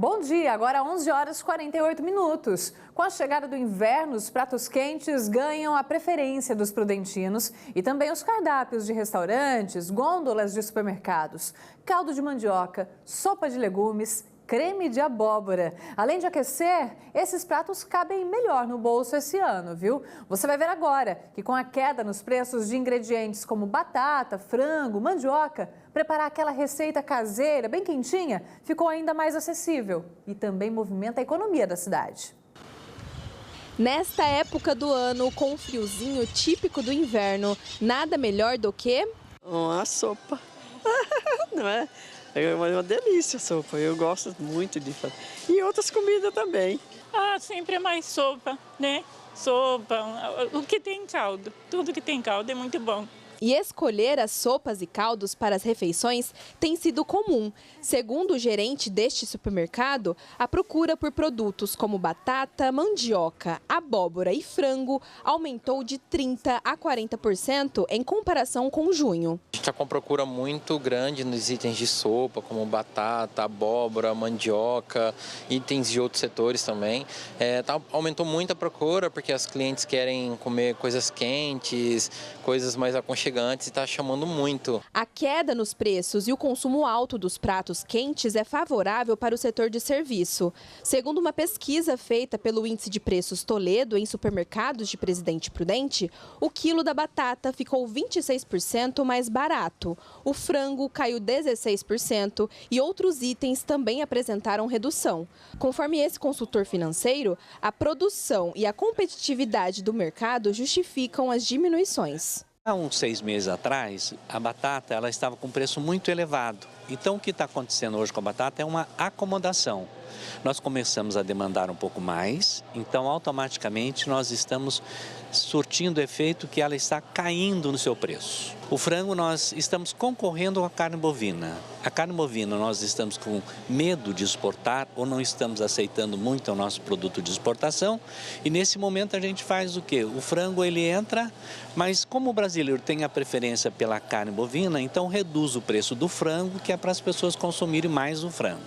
Bom dia, agora 11 horas e 48 minutos. Com a chegada do inverno, os pratos quentes ganham a preferência dos prudentinos e também os cardápios de restaurantes, gôndolas de supermercados. Caldo de mandioca, sopa de legumes, creme de abóbora. Além de aquecer, esses pratos cabem melhor no bolso esse ano, viu? Você vai ver agora que com a queda nos preços de ingredientes como batata, frango, mandioca, preparar aquela receita caseira bem quentinha ficou ainda mais acessível e também movimenta a economia da cidade. Nesta época do ano, com o friozinho típico do inverno, nada melhor do que uma sopa, não é? É uma delícia a sopa, eu gosto muito de fazer. E outras comidas também. Sempre é mais sopa, né? Sopa, o que tem caldo, tudo que tem caldo é muito bom. E escolher as sopas e caldos para as refeições tem sido comum. Segundo o gerente deste supermercado, a procura por produtos como batata, mandioca, abóbora e frango aumentou de 30% a 40% em comparação com junho. A gente está com uma procura muito grande nos itens de sopa, como batata, abóbora, mandioca, itens de outros setores também. Aumentou muito a procura porque as clientes querem comer coisas quentes, coisas mais aconchegantes e está chamando muito. A queda nos preços e o consumo alto dos pratos quentes é favorável para o setor de serviço. Segundo uma pesquisa feita pelo Índice de Preços Toledo em supermercados de Presidente Prudente, o quilo da batata ficou 26% mais barato. O frango caiu 16% e outros itens também apresentaram redução. Conforme esse consultor financeiro, a produção e a competitividade do mercado justificam as diminuições. Há uns 6 meses atrás, a batata ela estava com preço muito elevado. Então, o que está acontecendo hoje com a batata é uma acomodação. Nós começamos a demandar um pouco mais, então automaticamente nós estamos surtindo o efeito que ela está caindo no seu preço. O frango nós estamos concorrendo com a carne bovina. A carne bovina nós estamos com medo de exportar ou não estamos aceitando muito o nosso produto de exportação e nesse momento a gente faz o quê? O frango ele entra, mas como o brasileiro tem a preferência pela carne bovina, então reduz o preço do frango que é para as pessoas consumirem mais o frango.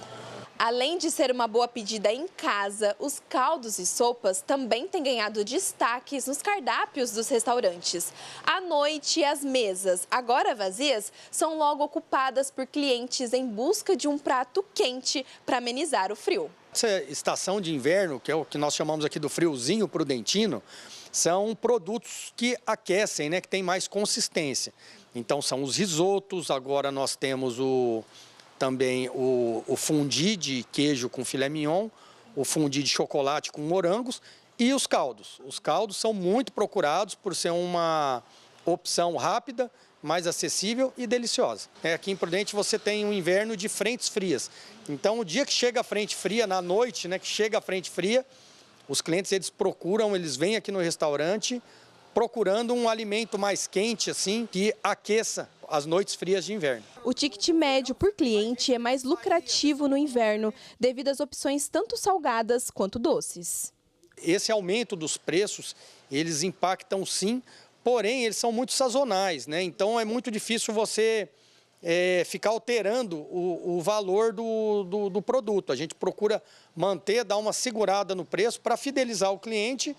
Além de ser uma boa pedida em casa, os caldos e sopas também têm ganhado destaques nos cardápios dos restaurantes. À noite, as mesas, agora vazias, são logo ocupadas por clientes em busca de um prato quente para amenizar o frio. Essa estação de inverno, que é o que nós chamamos aqui do friozinho prudentino, são produtos que aquecem, né, que tem mais consistência. Então são os risotos, agora nós temos também o fondue de queijo com filé mignon, o fondue de chocolate com morangos e os caldos. Os caldos são muito procurados por ser uma opção rápida, mais acessível e deliciosa. Aqui em Prudente você tem um inverno de frentes frias. Então o dia que chega a frente fria, na noite, né, que chega a frente fria, os clientes eles vêm aqui no restaurante procurando um alimento mais quente, assim, que aqueça as noites frias de inverno. O ticket médio por cliente é mais lucrativo no inverno, devido às opções tanto salgadas quanto doces. Esse aumento dos preços, eles impactam sim, porém eles são muito sazonais, né? Então é muito difícil você ficar alterando o valor do produto. A gente procura manter, dar uma segurada no preço para fidelizar o cliente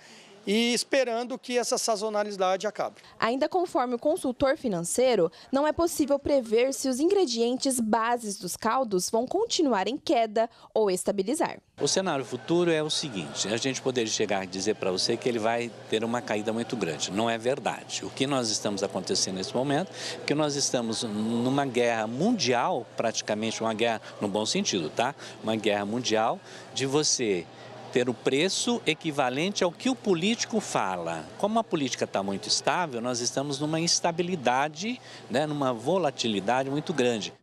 e esperando que essa sazonalidade acabe. Ainda conforme o consultor financeiro, não é possível prever se os ingredientes bases dos caldos vão continuar em queda ou estabilizar. O cenário futuro é o seguinte, a gente poderia chegar a dizer para você que ele vai ter uma caída muito grande. Não é verdade. O que nós estamos acontecendo nesse momento é que nós estamos numa guerra mundial, praticamente uma guerra no bom sentido, tá? Uma guerra mundial de você ter o preço equivalente ao que o político fala. Como a política está muito estável, nós estamos numa instabilidade, né, numa volatilidade muito grande.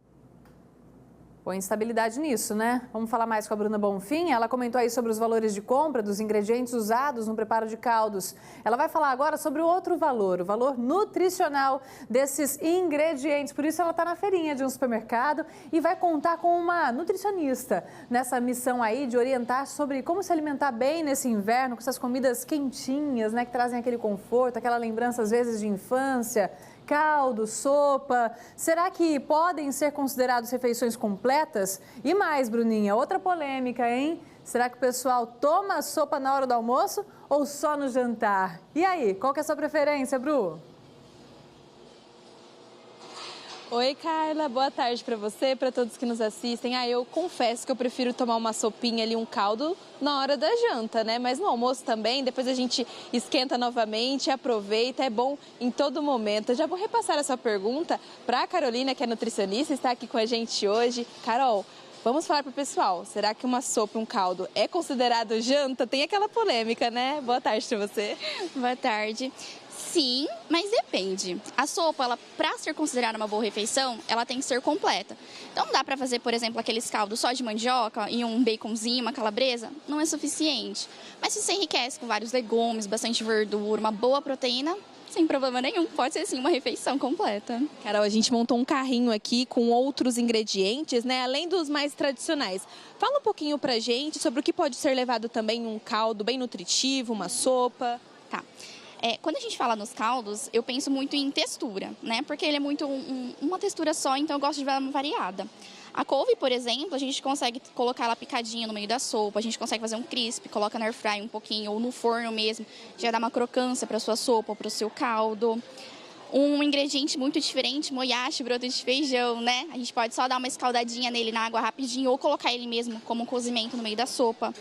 Põe instabilidade nisso, né? Vamos falar mais com a Bruna Bonfim. Ela comentou aí sobre os valores de compra dos ingredientes usados no preparo de caldos. Ela vai falar agora sobre o outro valor, o valor nutricional desses ingredientes. Por isso ela está na feirinha de um supermercado e vai contar com uma nutricionista nessa missão aí de orientar sobre como se alimentar bem nesse inverno, com essas comidas quentinhas, né? Que trazem aquele conforto, aquela lembrança às vezes de infância. Caldo, sopa, será que podem ser considerados refeições completas? E mais, Bruninha, outra polêmica, hein? Será que o pessoal toma sopa na hora do almoço ou só no jantar? E aí, qual que é a sua preferência, Bru? Oi, Carla, boa tarde para você, para todos que nos assistem. Eu confesso que eu prefiro tomar uma sopinha ali, um caldo, na hora da janta, né? Mas no almoço também, depois a gente esquenta novamente, aproveita, é bom em todo momento. Eu já vou repassar essa pergunta para a Carolina, que é nutricionista, está aqui com a gente hoje. Carol, vamos falar para o pessoal, será que uma sopa, um caldo é considerado janta? Tem aquela polêmica, né? Boa tarde para você. Boa tarde. Sim, mas depende. A sopa, para ser considerada uma boa refeição, ela tem que ser completa. Então, não dá para fazer, por exemplo, aqueles caldos só de mandioca e um baconzinho, uma calabresa, não é suficiente. Mas se você enriquece com vários legumes, bastante verdura, uma boa proteína, sem problema nenhum, pode ser sim uma refeição completa. Carol, a gente montou um carrinho aqui com outros ingredientes, né? Além dos mais tradicionais. Fala um pouquinho pra gente sobre o que pode ser levado também em um caldo bem nutritivo, uma sopa. Tá. Quando a gente fala nos caldos, eu penso muito em textura, né? Porque ele é muito uma textura só, então eu gosto de ver uma variada. A couve, por exemplo, a gente consegue colocar ela picadinha no meio da sopa, a gente consegue fazer um crisp, coloca na air fry um pouquinho, ou no forno mesmo, já dá uma crocância para a sua sopa ou para o seu caldo. Um ingrediente muito diferente, moyashi, broto de feijão, né? A gente pode só dar uma escaldadinha nele na água rapidinho ou colocar ele mesmo como cozimento no meio da sopa.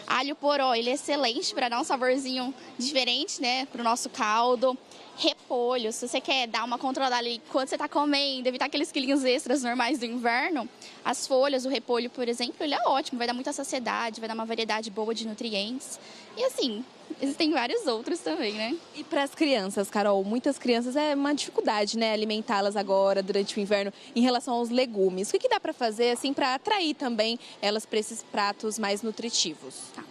Alho poró, ele é excelente para dar um saborzinho diferente, né, para o nosso caldo. Repolho, se você quer dar uma controlada ali quando você está comendo, evitar aqueles quilinhos extras normais do inverno, as folhas, o repolho, por exemplo, ele é ótimo, vai dar muita saciedade, vai dar uma variedade boa de nutrientes. E assim, existem vários outros também, né? E para as crianças, Carol, muitas crianças é uma dificuldade, né, alimentá-las agora durante o inverno em relação aos legumes. O que dá para fazer assim para atrair também elas para esses pratos mais nutritivos? Tá.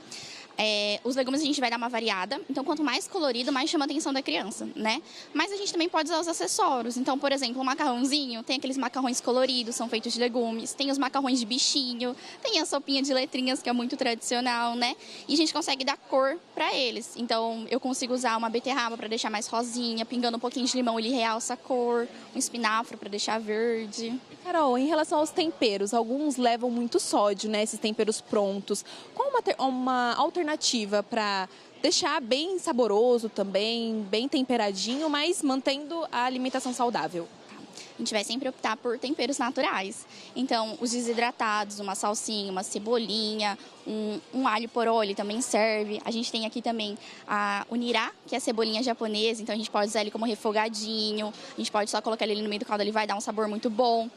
Os legumes a gente vai dar uma variada, então quanto mais colorido, mais chama a atenção da criança, né? Mas a gente também pode usar os acessórios, então, por exemplo, um macarrãozinho, tem aqueles macarrões coloridos, são feitos de legumes, tem os macarrões de bichinho, tem a sopinha de letrinhas, que é muito tradicional, né? E a gente consegue dar cor para eles, então eu consigo usar uma beterraba para deixar mais rosinha, pingando um pouquinho de limão, ele realça a cor, um espinafre para deixar verde. Carol, em relação aos temperos, alguns levam muito sódio, né, esses temperos prontos. Qual uma alternativa para deixar bem saboroso também, bem temperadinho, mas mantendo a alimentação saudável? A gente vai sempre optar por temperos naturais. Então, os desidratados, uma salsinha, uma cebolinha, um alho poró, ele também serve. A gente tem aqui também o nirá, que é a cebolinha japonesa, então a gente pode usar ele como refogadinho, a gente pode só colocar ele no meio do caldo, ele vai dar um sabor muito bom.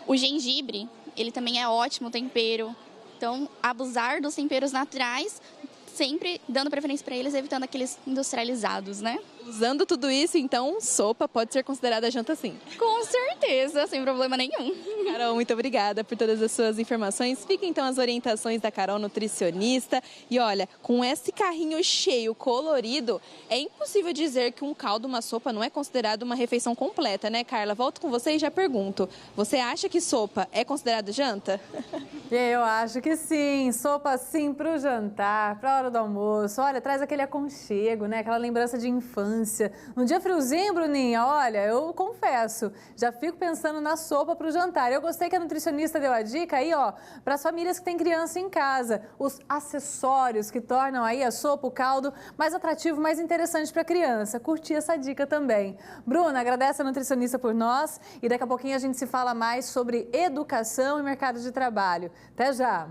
O gengibre, ele também é ótimo tempero. Então, abusar dos temperos naturais, sempre dando preferência para eles, evitando aqueles industrializados, né? Usando tudo isso, então, sopa pode ser considerada janta sim? Com certeza, sem problema nenhum. Carol, muito obrigada por todas as suas informações. Fiquem então as orientações da Carol, nutricionista. E olha, com esse carrinho cheio, colorido, é impossível dizer que um caldo, uma sopa, não é considerado uma refeição completa, né, Carla? Volto com você e já pergunto, você acha que sopa é considerado janta? Eu acho que sim, sopa sim para o jantar, para a hora do almoço. Olha, traz aquele aconchego, né? Aquela lembrança de infância. No dia friozinho, Bruninha, olha, eu confesso, já fico pensando na sopa para o jantar. Eu gostei que a nutricionista deu a dica aí, ó, para as famílias que têm criança em casa. Os acessórios que tornam aí a sopa, o caldo, mais atrativo, mais interessante para a criança. Curti essa dica também. Bruna, agradece a nutricionista por nós e daqui a pouquinho a gente se fala mais sobre educação e mercado de trabalho. Até já!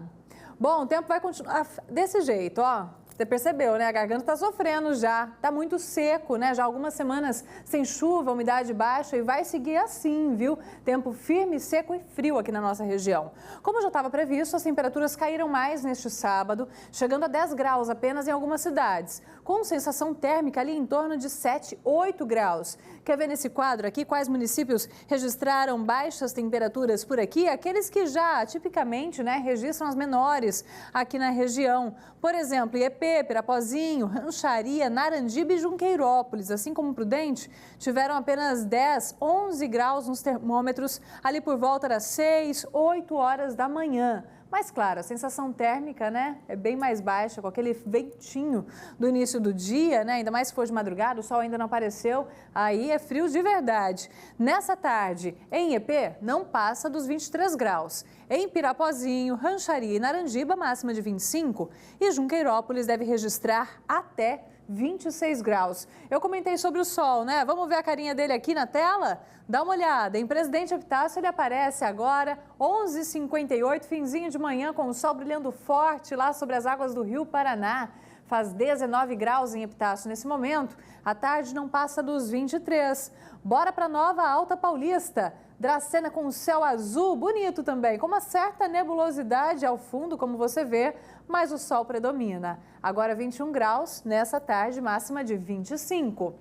Bom, o tempo vai continuar desse jeito, ó. Você percebeu, né? A garganta está sofrendo já. Está muito seco, né? Já algumas semanas sem chuva, umidade baixa e vai seguir assim, viu? Tempo firme, seco e frio aqui na nossa região. Como já estava previsto, as temperaturas caíram mais neste sábado, chegando a 10 graus apenas em algumas cidades, com sensação térmica ali em torno de 7, 8 graus. Quer ver nesse quadro aqui quais municípios registraram baixas temperaturas por aqui? Aqueles que já, tipicamente, né, registram as menores aqui na região. Por exemplo, Iepê, Pirapozinho, Rancharia, Narandiba e Junqueirópolis, assim como Prudente, tiveram apenas 10, 11 graus nos termômetros ali por volta das 6, 8 horas da manhã. Mas, claro, a sensação térmica, né, é bem mais baixa, com aquele ventinho do início do dia, né, ainda mais se for de madrugada, o sol ainda não apareceu, aí é frio de verdade. Nessa tarde, em Iepê, não passa dos 23 graus. Em Pirapozinho, Rancharia e Narandiba, máxima de 25. E Junqueirópolis deve registrar até 26 graus. Eu comentei sobre o sol, né? Vamos ver a carinha dele aqui na tela? Dá uma olhada. Em Presidente Epitácio ele aparece agora, 11h58, finzinho de manhã, com o sol brilhando forte lá sobre as águas do Rio Paraná. Faz 19 graus em Epitácio nesse momento. À tarde não passa dos 23. Bora para Nova Alta Paulista. Dracena com o céu azul, bonito também, com uma certa nebulosidade ao fundo, como você vê, mas o sol predomina. Agora 21 graus, nessa tarde, máxima de 25.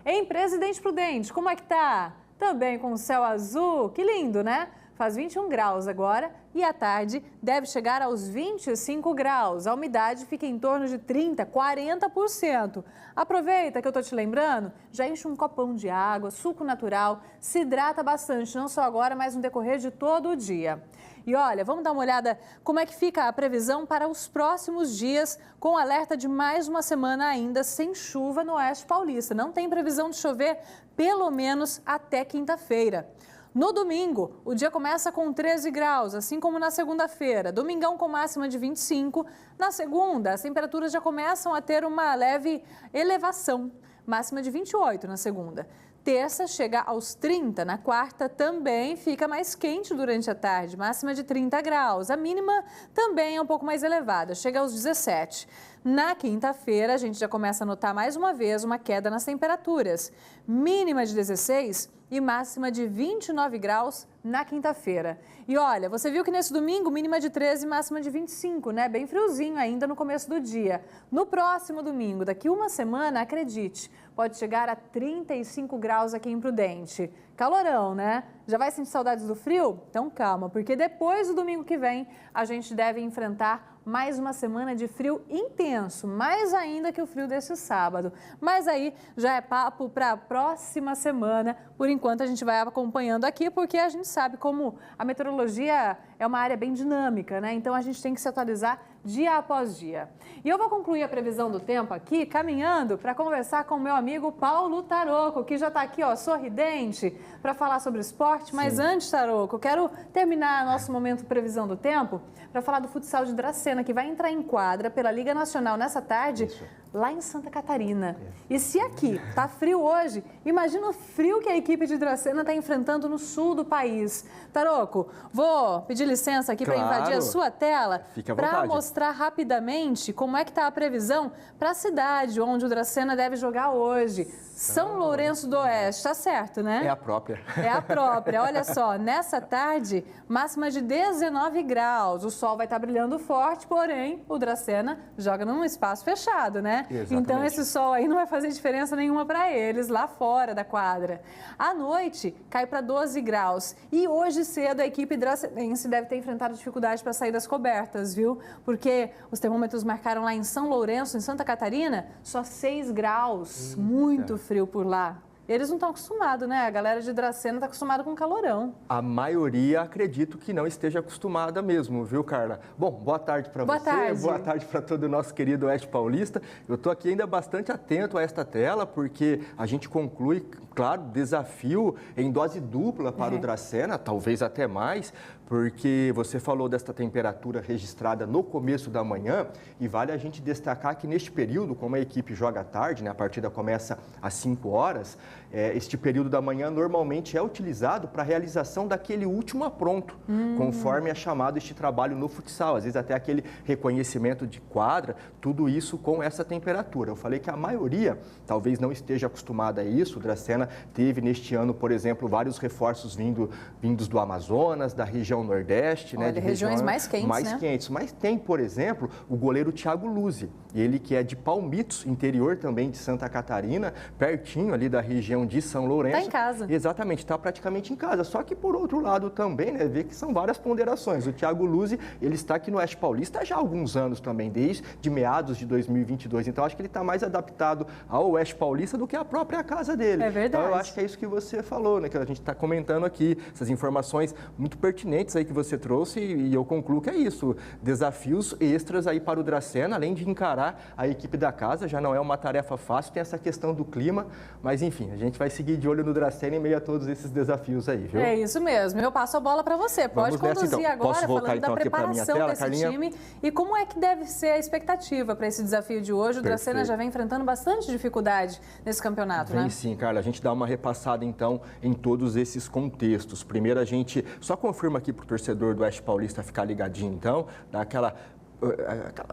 Em Presidente Prudente, como é que tá? Também com o céu azul, que lindo, né? Faz 21 graus agora e à tarde deve chegar aos 25 graus. A umidade fica em torno de 30%, 40%. Aproveita que eu tô te lembrando, já enche um copão de água, suco natural, se hidrata bastante, não só agora, mas no decorrer de todo o dia. E olha, vamos dar uma olhada como é que fica a previsão para os próximos dias, com alerta de mais uma semana ainda sem chuva no Oeste Paulista. Não tem previsão de chover pelo menos até quinta-feira. No domingo, o dia começa com 13 graus, assim como na segunda-feira. Domingão com máxima de 25. Na segunda, as temperaturas já começam a ter uma leve elevação. Máxima de 28 na segunda. Terça chega aos 30, na quarta também fica mais quente durante a tarde, máxima de 30 graus. A mínima também é um pouco mais elevada, chega aos 17. Na quinta-feira, a gente já começa a notar mais uma vez uma queda nas temperaturas. Mínima de 16 e máxima de 29 graus na quinta-feira. E olha, você viu que nesse domingo, mínima de 13 e máxima de 25, né? Bem friozinho ainda no começo do dia. No próximo domingo, daqui uma semana, acredite, pode chegar a 35 graus aqui em Prudente. Calorão, né? Já vai sentir saudades do frio? Então calma, porque depois do domingo que vem, a gente deve enfrentar mais uma semana de frio intenso, mais ainda que o frio desse sábado. Mas aí já é papo para a próxima semana. Por enquanto a gente vai acompanhando aqui, porque a gente sabe como a meteorologia é uma área bem dinâmica, né? Então a gente tem que se atualizar dia após dia. E eu vou concluir a previsão do tempo aqui, caminhando para conversar com o meu amigo Paulo Taroco, que já está aqui, ó, sorridente, para falar sobre esporte. Mas antes, Taroco, eu quero terminar nosso momento previsão do tempo para falar do futsal de Dracena, que vai entrar em quadra pela Liga Nacional nessa tarde, lá em Santa Catarina. E se aqui tá frio hoje, imagina o frio que a equipe de Dracena está enfrentando no sul do país. Taroco, vou pedir licença aqui para invadir a sua tela para mostrar rapidamente como é que está a previsão para a cidade onde o Dracena deve jogar hoje. São Lourenço do Oeste, tá certo, né? É a própria. É a própria. Olha só, nessa tarde, máxima de 19 graus. O sol vai estar brilhando forte, porém, o Dracena joga num espaço fechado, né? Exatamente. Então, esse sol aí não vai fazer diferença nenhuma para eles lá fora da quadra. À noite, cai para 12 graus. E hoje cedo, a equipe dracenense deve ter enfrentado dificuldade para sair das cobertas, viu? Porque os termômetros marcaram lá em São Lourenço, em Santa Catarina, só 6 graus. Muito frio por lá. Eles não estão acostumados, né? A galera de Dracena está acostumada com calorão. A maioria, acredito que não esteja acostumada mesmo, viu, Carla? Bom, boa tarde para você. Tarde. Boa tarde para todo o nosso querido Oeste Paulista. Eu estou aqui ainda bastante atento a esta tela, porque a gente conclui, claro, desafio em dose dupla para o Dracena, talvez até mais, porque você falou desta temperatura registrada no começo da manhã e vale a gente destacar que neste período, como a equipe joga à tarde, né, a partida começa às 5 horas, este período da manhã normalmente é utilizado para a realização daquele último apronto, conforme é chamado este trabalho no futsal, às vezes até aquele reconhecimento de quadra, tudo isso com essa temperatura. Eu falei que a maioria talvez não esteja acostumada a isso. O Dracena teve neste ano, por exemplo, vários reforços vindos do Amazonas, da região Nordeste, olha, né, de regiões mais quentes, mais quentes. Mas tem, por exemplo, o goleiro Thiago Luzzi, ele que é de Palmitos, interior também de Santa Catarina, pertinho ali da região de São Lourenço. Está em casa. Exatamente, está praticamente em casa. Só que, por outro lado, também, né, vê que são várias ponderações. O Thiago Luzzi, ele está aqui no Oeste Paulista já há alguns anos também, desde meados de 2022. Então, acho que ele está mais adaptado ao Oeste Paulista do que à própria casa dele. É verdade. Então, eu acho que é isso que você falou, né, que a gente está comentando aqui, essas informações muito pertinentes ingredientes aí que você trouxe e eu concluo que é isso. Desafios extras aí para o Dracena, além de encarar a equipe da casa, já não é uma tarefa fácil, tem essa questão do clima, mas enfim, a gente vai seguir de olho no Dracena em meio a todos esses desafios aí, viu? É isso mesmo, eu passo a bola para você. Pode conduzir então. agora, Posso voltar, falando então, da aqui pra minha preparação tela, desse Carlinha? time e como é que deve ser a expectativa para esse desafio de hoje. O Dracena já vem enfrentando bastante dificuldade nesse campeonato, né? Sim, Carla. A gente dá uma repassada, então, em todos esses contextos. Primeiro, a gente só confirma aqui para o torcedor do Oeste Paulista ficar ligadinho, então, dá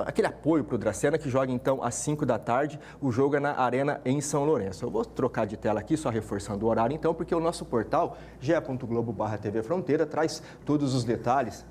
aquele apoio para o Dracena, que joga então às 5 da tarde, o jogo é na Arena em São Lourenço. Eu vou trocar de tela aqui, só reforçando o horário então, porque o nosso portal, ge.globo.br/TV Fronteira, traz todos os detalhes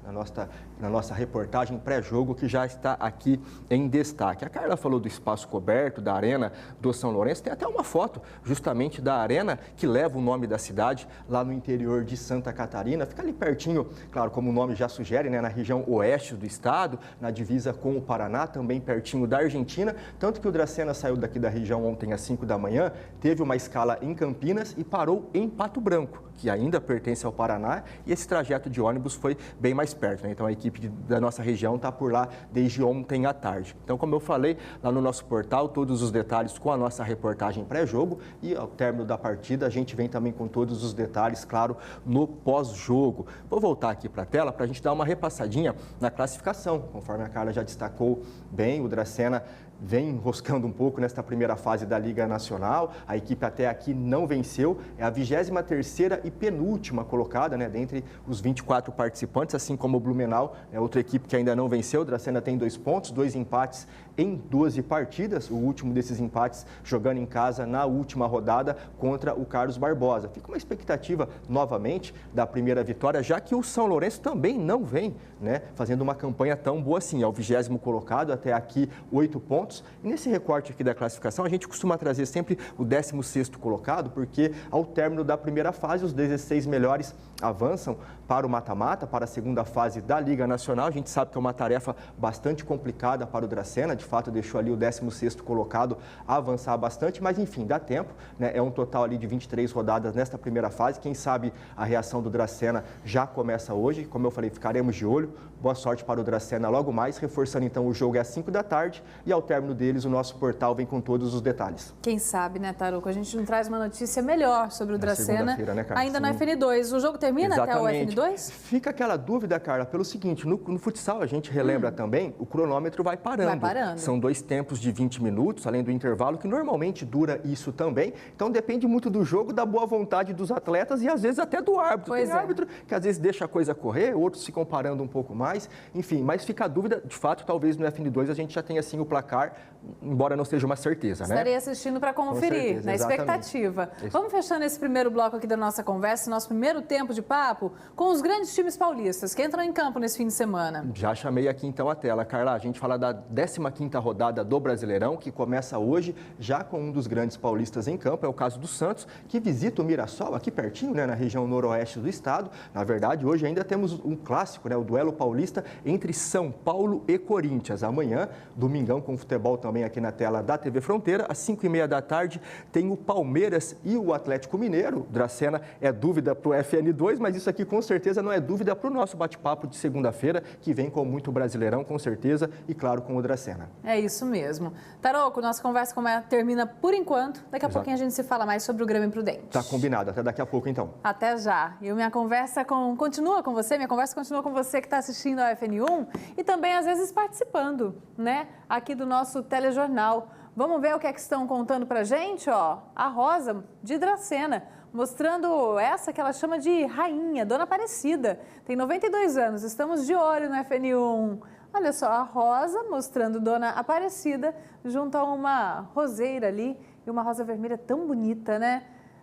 na nossa reportagem pré-jogo, que já está aqui em destaque. A Carla falou do espaço coberto, da Arena do São Lourenço, tem até uma foto justamente da arena que leva o nome da cidade, lá no interior de Santa Catarina, fica ali pertinho, claro, como o nome já sugere, né, na região oeste do estado, na divisa com o Paraná, também pertinho da Argentina, tanto que o Dracena saiu daqui da região ontem às 5 da manhã, teve uma escala em Campinas e parou em Pato Branco, que ainda pertence ao Paraná, e esse trajeto de ônibus foi bem mais perto, né? Então a equipe da nossa região está por lá desde ontem à tarde. Então, como eu falei, lá no nosso portal, todos os detalhes com a nossa reportagem pré-jogo, e ao término da partida a gente vem também com todos os detalhes, claro, no pós-jogo. Vou voltar aqui para a tela para a gente dar uma repassadinha na classificação, conforme a Carla já destacou bem, o Dracena vem enroscando um pouco nesta primeira fase da Liga Nacional. A equipe até aqui não venceu, é a 23ª e penúltima colocada, né, dentre os 24 participantes, assim como o Blumenau, é outra equipe que ainda não venceu. O Dracena tem 2 pontos, 2 empates em 12 partidas, o último desses empates jogando em casa na última rodada contra o Carlos Barbosa. Fica uma expectativa novamente da primeira vitória, já que o São Lourenço também não vem, né, fazendo uma campanha tão boa assim. É o 20º colocado, até aqui 8 pontos. E nesse recorte aqui da classificação, a gente costuma trazer sempre o 16º colocado, porque ao término da primeira fase, os 16 melhores avançam para o mata-mata, para a segunda fase da Liga Nacional. A gente sabe que é uma tarefa bastante complicada para o Dracena, de fato deixou ali o 16º colocado avançar bastante, mas enfim, dá tempo, né? É um total ali de 23 rodadas nesta primeira fase. Quem sabe a reação do Dracena já começa hoje, como eu falei, ficaremos de olho. Boa sorte para o Dracena logo mais, reforçando então o jogo é às 5 da tarde e ao término deles o nosso portal vem com todos os detalhes. Quem sabe, né, Taruco? A gente não traz uma notícia melhor sobre o Dracena, né, ainda no FN2. O jogo termina Exatamente. Até o FN2? Fica aquela dúvida, Carla, pelo seguinte, no futsal a gente relembra também, o cronômetro vai parando. Vai parando. São 2 tempos de 20 minutos, além do intervalo, que normalmente dura isso também. Então depende muito do jogo, da boa vontade dos atletas e às vezes até do árbitro. Tem árbitro que às vezes deixa a coisa correr, outros se comparando um pouco mais. Enfim, mas fica a dúvida, de fato, talvez no FN2 a gente já tenha assim o placar, embora não seja uma certeza, né? Estarei assistindo para conferir, certeza, na exatamente. expectativa. Vamos fechando esse primeiro bloco aqui da nossa conversa, nosso primeiro tempo de papo, com os grandes times paulistas que entram em campo nesse fim de semana. Já chamei aqui então a tela. Carla, a gente fala da 15ª rodada do Brasileirão, que começa hoje, já com um dos grandes paulistas em campo, é o caso do Santos, que visita o Mirassol, aqui pertinho, né, na região noroeste do estado. Na verdade, hoje ainda temos um clássico, né, o duelo paulista entre São Paulo e Corinthians. Amanhã, domingão, com futebol também aqui na tela da TV Fronteira, às 5h30 da tarde, tem o Palmeiras e o Atlético Mineiro. Dracena é dúvida para o FN2, mas isso aqui com certeza não é dúvida para o nosso bate-papo de segunda-feira, que vem com muito Brasileirão, com certeza, e claro, com o Dracena. É isso mesmo. Tarouco, nossa conversa termina por enquanto. Daqui a pouquinho a gente se fala mais sobre o Grêmio Prudente. Tá combinado. Até daqui a pouco, então. Até já. E minha conversa continua com você que está assistindo ao FN1 e também, às vezes, participando, né, aqui do nosso telejornal. Vamos ver o que é que estão contando pra gente, ó. A Rosa, de Dracena, mostrando essa que ela chama de rainha, Dona Aparecida. Tem 92 anos, estamos de olho no FN1. Olha só, a Rosa mostrando Dona Aparecida junto a uma roseira ali, e uma rosa vermelha tão bonita, né?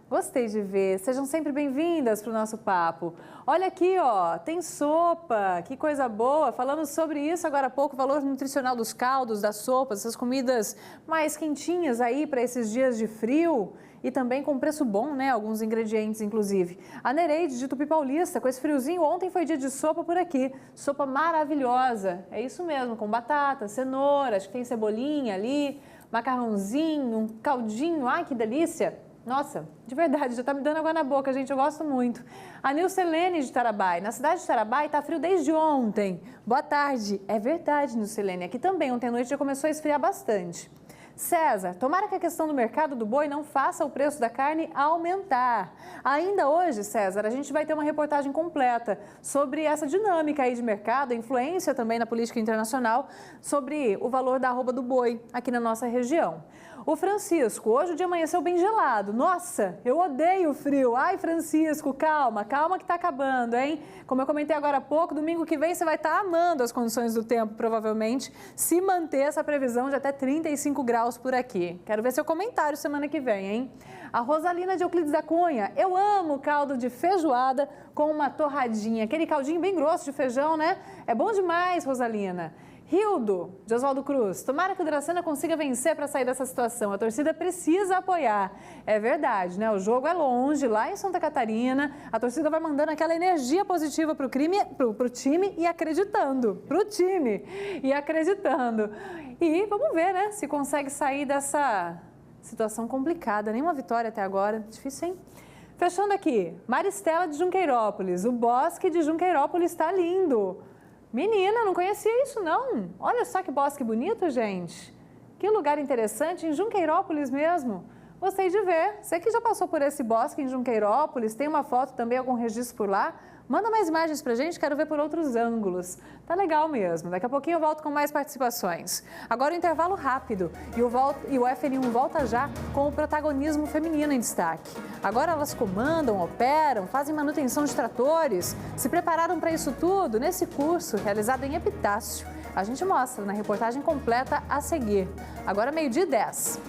Gostei de ver. Sejam sempre bem-vindas para o nosso papo. Olha aqui, ó, tem sopa, que coisa boa. Falamos sobre isso agora há pouco, o valor nutricional dos caldos, das sopas, essas comidas mais quentinhas aí para esses dias de frio. E também com preço bom, né? Alguns ingredientes, inclusive. A Nereide, de Tupi Paulista, com esse friozinho, ontem foi dia de sopa por aqui. Sopa maravilhosa. É isso mesmo, com batata, cenoura, acho que tem cebolinha ali, macarrãozinho, um caldinho. Ai, que delícia! Nossa, de verdade, já tá me dando água na boca, gente, eu gosto muito. A Nilcelene de Tarabai. Na cidade de Tarabai tá frio desde ontem. Boa tarde. É verdade, Nilcelene. Aqui também, ontem à noite já começou a esfriar bastante. César, tomara que a questão do mercado do boi não faça o preço da carne aumentar. Ainda hoje, César, a gente vai ter uma reportagem completa sobre essa dinâmica aí de mercado, a influência também na política internacional sobre o valor da arroba do boi aqui na nossa região. O Francisco, hoje o dia amanheceu bem gelado. Nossa, eu odeio o frio. Ai, Francisco, calma, calma que tá acabando, hein? Como eu comentei agora há pouco, domingo que vem você vai estar amando as condições do tempo, provavelmente, se manter essa previsão de até 35 graus por aqui. Quero ver seu comentário semana que vem, hein? A Rosalina de Euclides da Cunha, eu amo caldo de feijoada com uma torradinha. Aquele caldinho bem grosso de feijão, né? É bom demais, Rosalina. Rildo, de Oswaldo Cruz, tomara que o Dracena consiga vencer para sair dessa situação. A torcida precisa apoiar. É verdade, né? O jogo é longe, lá em Santa Catarina. A torcida vai mandando aquela energia positiva pro time e acreditando. Pro time e acreditando. E vamos ver, né? Se consegue sair dessa situação complicada. Nenhuma vitória até agora. Difícil, hein? Fechando aqui, Maristela de Junqueirópolis. O bosque de Junqueirópolis está lindo. Menina, não conhecia isso não. Olha só que bosque bonito, gente. Que lugar interessante, em Junqueirópolis mesmo. Gostei de ver. Você que já passou por esse bosque em Junqueirópolis, tem uma foto também, algum registro por lá? Manda mais imagens pra gente, quero ver por outros ângulos. Tá legal mesmo. Daqui a pouquinho eu volto com mais participações. Agora o intervalo rápido e o FN1 volta já com o protagonismo feminino em destaque. Agora elas comandam, operam, fazem manutenção de tratores. Se prepararam para isso tudo nesse curso realizado em Epitácio. A gente mostra na reportagem completa a seguir. Agora 12:10.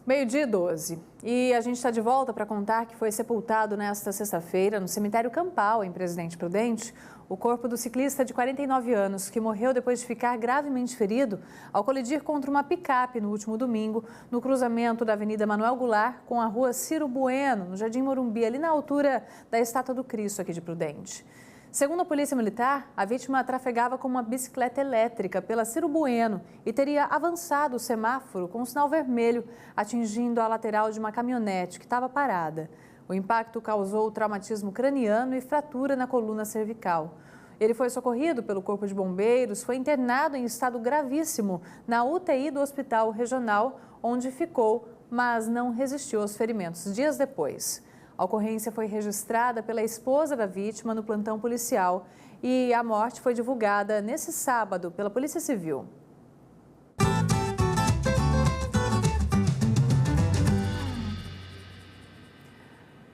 Meio-dia e 12. E a gente está de volta para contar que foi sepultado nesta sexta-feira, no cemitério Campal, em Presidente Prudente, o corpo do ciclista de 49 anos, que morreu depois de ficar gravemente ferido ao colidir contra uma picape no último domingo, no cruzamento da Avenida Manuel Goulart com a Rua Ciro Bueno, no Jardim Morumbi, ali na altura da Estátua do Cristo aqui de Prudente. Segundo a Polícia Militar, a vítima trafegava com uma bicicleta elétrica pela Ciro Bueno e teria avançado o semáforo com um sinal vermelho, atingindo a lateral de uma caminhonete que estava parada. O impacto causou traumatismo craniano e fratura na coluna cervical. Ele foi socorrido pelo Corpo de Bombeiros, foi internado em estado gravíssimo na UTI do Hospital Regional, onde ficou, mas não resistiu aos ferimentos dias depois. A ocorrência foi registrada pela esposa da vítima no plantão policial e a morte foi divulgada nesse sábado pela Polícia Civil.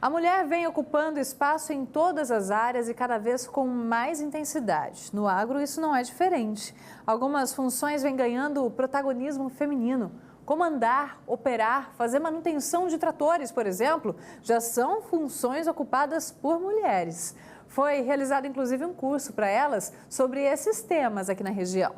A mulher vem ocupando espaço em todas as áreas e cada vez com mais intensidade. No agro, isso não é diferente. Algumas funções vêm ganhando o protagonismo feminino. Comandar, operar, fazer manutenção de tratores, por exemplo, já são funções ocupadas por mulheres. Foi realizado, inclusive, um curso para elas sobre esses temas aqui na região.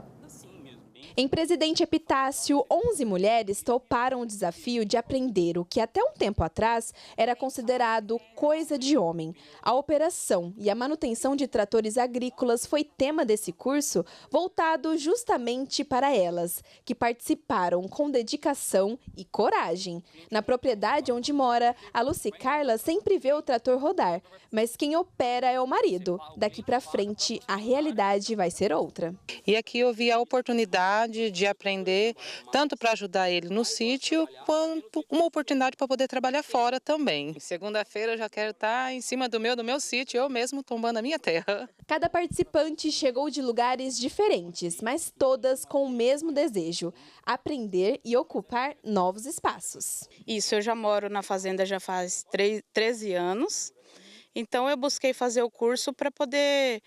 Em Presidente Epitácio, 11 mulheres toparam o desafio de aprender o que até um tempo atrás era considerado coisa de homem. A operação e a manutenção de tratores agrícolas foi tema desse curso, voltado justamente para elas, que participaram com dedicação e coragem. Na propriedade onde mora, a Lucy Carla sempre vê o trator rodar, mas quem opera é o marido. Daqui para frente, a realidade vai ser outra. E aqui eu vi a oportunidade de aprender, tanto para ajudar ele no sítio, quanto uma oportunidade para poder trabalhar fora também. Segunda-feira eu já quero estar em cima do meu sítio, eu mesmo tombando a minha terra. Cada participante chegou de lugares diferentes, mas todas com o mesmo desejo: aprender e ocupar novos espaços. Isso, eu já moro na fazenda já faz 13 anos, então eu busquei fazer o curso para poder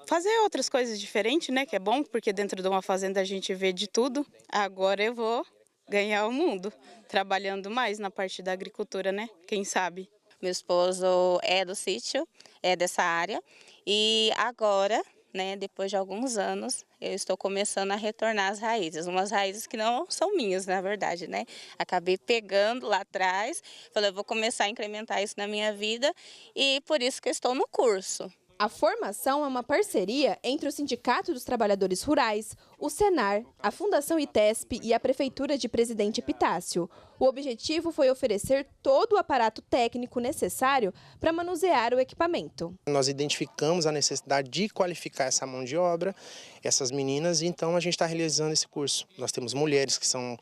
fazer outras coisas diferentes, né? Que é bom, porque dentro de uma fazenda a gente vê de tudo. Agora eu vou ganhar o mundo, trabalhando mais na parte da agricultura, né? Quem sabe? Meu esposo é do sítio, é dessa área. E agora, né, depois de alguns anos, eu estou começando a retornar às raízes. Umas raízes que não são minhas, na verdade, né? Acabei pegando lá atrás, falei, eu vou começar a incrementar isso na minha vida e por isso que eu estou no curso. A formação é uma parceria entre o Sindicato dos Trabalhadores Rurais, o Senar, a Fundação ITESP e a Prefeitura de Presidente Epitácio. O objetivo foi oferecer todo o aparato técnico necessário para manusear o equipamento. Nós identificamos a necessidade de qualificar essa mão de obra, essas meninas, e então a gente está realizando esse curso. Nós temos mulheres que são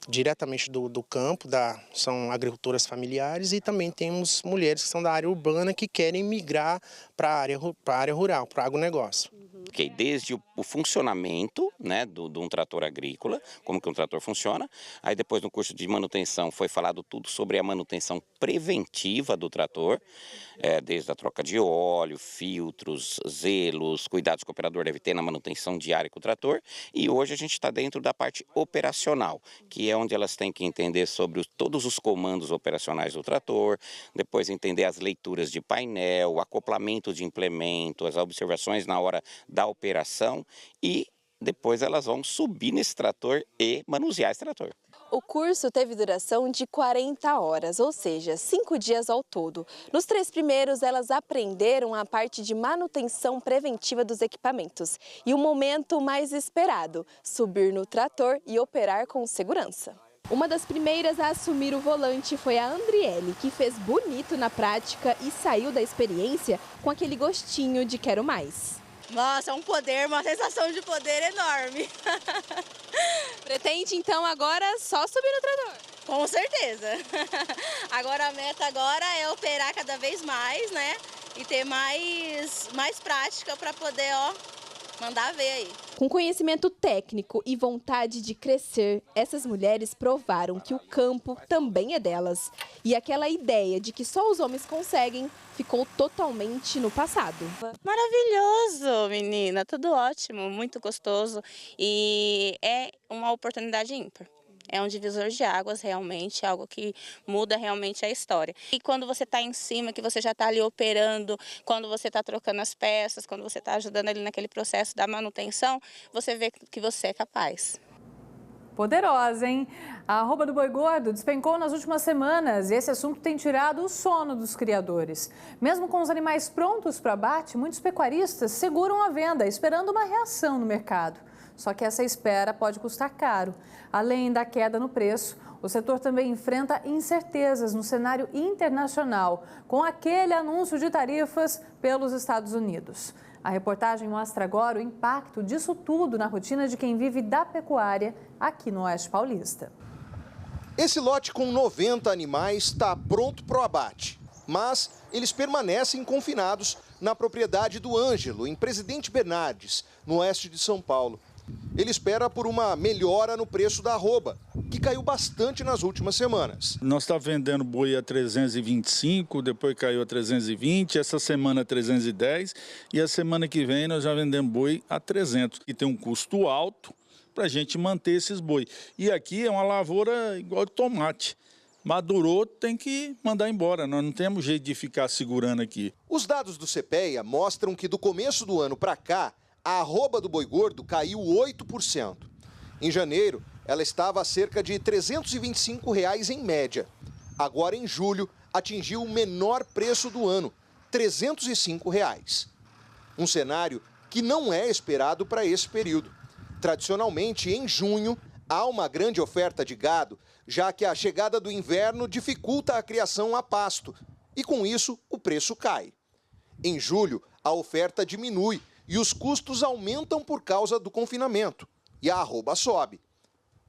diretamente do campo, são agricultoras familiares, e também temos mulheres que são da área urbana que querem migrar para a área rural, para o agronegócio. Desde o funcionamento, né, de um trator agrícola, como que um trator funciona. Aí depois no curso de manutenção foi falado tudo sobre a manutenção preventiva do trator, desde a troca de óleo, filtros, zelos, cuidados que o operador deve ter na manutenção diária com o trator. E hoje a gente está dentro da parte operacional, que é onde elas têm que entender sobre todos os comandos operacionais do trator, depois entender as leituras de painel, o acoplamento de implemento, as observações na hora da operação, e depois elas vão subir nesse trator e manusear esse trator. O curso teve duração de 40 horas, ou seja, 5 dias ao todo. Nos 3 primeiros, elas aprenderam a parte de manutenção preventiva dos equipamentos. E o momento mais esperado, subir no trator e operar com segurança. Uma das primeiras a assumir o volante foi a Andriele, que fez bonito na prática e saiu da experiência com aquele gostinho de quero mais. Nossa, é um poder, uma sensação de poder enorme. Pretende então agora só subir no trator? Com certeza. Agora a meta agora é operar cada vez mais, né? E ter mais prática para poder, mandar ver aí. Com conhecimento técnico e vontade de crescer, essas mulheres provaram que o campo também é delas. E aquela ideia de que só os homens conseguem ficou totalmente no passado. Maravilhoso, menina, tudo ótimo, muito gostoso e é uma oportunidade ímpar. É um divisor de águas realmente, algo que muda realmente a história. E quando você está em cima, que você já está ali operando, quando você está trocando as peças, quando você está ajudando ali naquele processo da manutenção, você vê que você é capaz. Poderosa, hein? A arroba do boi gordo despencou nas últimas semanas e esse assunto tem tirado o sono dos criadores. Mesmo com os animais prontos para abate, muitos pecuaristas seguram a venda, esperando uma reação no mercado. Só que essa espera pode custar caro. Além da queda no preço, o setor também enfrenta incertezas no cenário internacional, com aquele anúncio de tarifas pelos Estados Unidos. A reportagem mostra agora o impacto disso tudo na rotina de quem vive da pecuária aqui no Oeste Paulista. Esse lote com 90 animais está pronto para o abate, mas eles permanecem confinados na propriedade do Ângelo, em Presidente Bernardes, no oeste de São Paulo. Ele espera por uma melhora no preço da arroba, que caiu bastante nas últimas semanas. Nós estamos vendendo boi a 325, depois caiu a 320, essa semana a 310 e a semana que vem nós já vendemos boi a 300. E tem um custo alto para a gente manter esses boi. E aqui é uma lavoura igual de tomate. Madurou, tem que mandar embora, nós não temos jeito de ficar segurando aqui. Os dados do CPEA mostram que do começo do ano para cá, a arroba do boi gordo caiu 8%. Em janeiro, ela estava a cerca de R$ 325 em média. Agora, em julho, atingiu o menor preço do ano, R$ 305. Um cenário que não é esperado para esse período. Tradicionalmente, em junho, há uma grande oferta de gado, já que a chegada do inverno dificulta a criação a pasto. E com isso, o preço cai. Em julho, a oferta diminui e os custos aumentam por causa do confinamento. E a arroba sobe.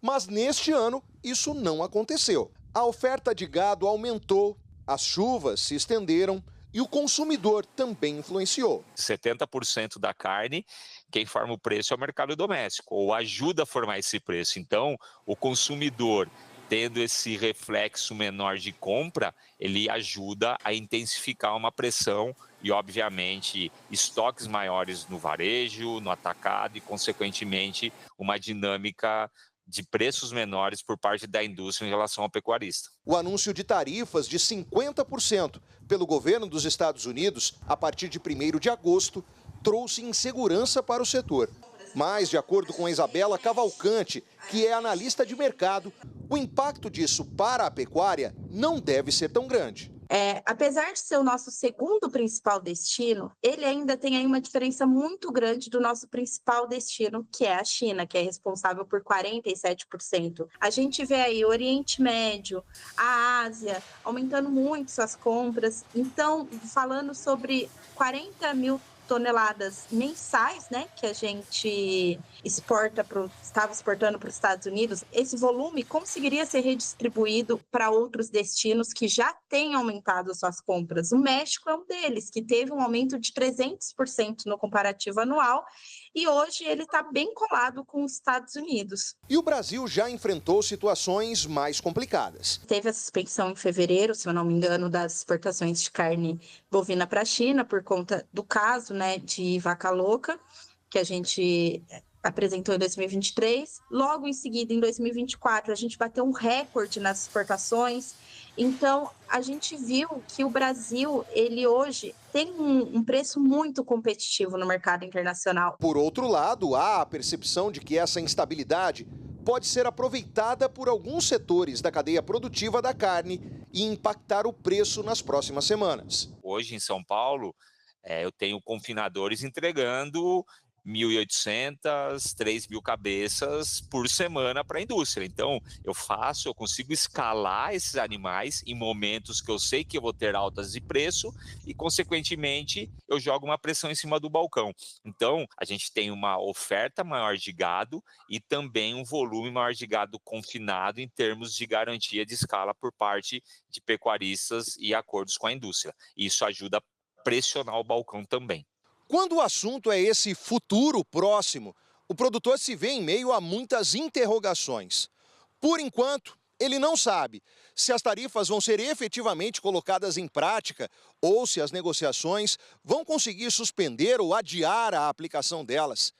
Mas neste ano, isso não aconteceu. A oferta de gado aumentou, as chuvas se estenderam e o consumidor também influenciou. 70% da carne, quem forma o preço é o mercado doméstico, ou ajuda a formar esse preço. Então, o consumidor, tendo esse reflexo menor de compra, ele ajuda a intensificar uma pressão e, obviamente, estoques maiores no varejo, no atacado e, consequentemente, uma dinâmica de preços menores por parte da indústria em relação ao pecuarista. O anúncio de tarifas de 50% pelo governo dos Estados Unidos a partir de 1º de agosto trouxe insegurança para o setor. Mas, de acordo com a Isabela Cavalcante, que é analista de mercado, o impacto disso para a pecuária não deve ser tão grande. Apesar de ser o nosso segundo principal destino, ele ainda tem aí uma diferença muito grande do nosso principal destino, que é a China, que é responsável por 47%. A gente vê aí o Oriente Médio, a Ásia, aumentando muito suas compras. Então, falando sobre 40 mil toneladas mensais, né, que a gente estava exportando para os Estados Unidos, esse volume conseguiria ser redistribuído para outros destinos que já têm aumentado suas compras. O México é um deles, que teve um aumento de 300% no comparativo anual, e hoje ele está bem colado com os Estados Unidos. E o Brasil já enfrentou situações mais complicadas. Teve a suspensão em fevereiro, se eu não me engano, das exportações de carne bovina para a China, por conta do caso, né, de vaca louca, que a gente apresentou em 2023. Logo em seguida, em 2024, a gente bateu um recorde nas exportações. Então, a gente viu que o Brasil, ele hoje tem um preço muito competitivo no mercado internacional. Por outro lado, há a percepção de que essa instabilidade pode ser aproveitada por alguns setores da cadeia produtiva da carne e impactar o preço nas próximas semanas. Hoje, em São Paulo, eu tenho confinadores entregando 1.800, 3.000 cabeças por semana para a indústria. Então, eu consigo escalar esses animais em momentos que eu sei que eu vou ter altas de preço e, consequentemente, eu jogo uma pressão em cima do balcão. Então, a gente tem uma oferta maior de gado e também um volume maior de gado confinado em termos de garantia de escala por parte de pecuaristas e acordos com a indústria. Isso ajuda a pressionar o balcão também. Quando o assunto é esse futuro próximo, o produtor se vê em meio a muitas interrogações. Por enquanto, ele não sabe se as tarifas vão ser efetivamente colocadas em prática ou se as negociações vão conseguir suspender ou adiar a aplicação delas.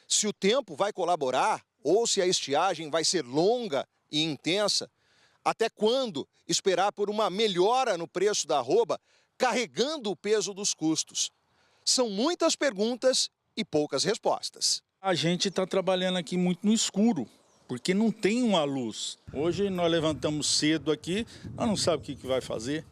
Se o tempo vai colaborar ou se a estiagem vai ser longa e intensa. Até quando esperar por uma melhora no preço da arroba, carregando o peso dos custos? São muitas perguntas e poucas respostas. A gente está trabalhando aqui muito no escuro, porque não tem uma luz. Hoje nós levantamos cedo aqui, nós não sabemos o que vai fazer.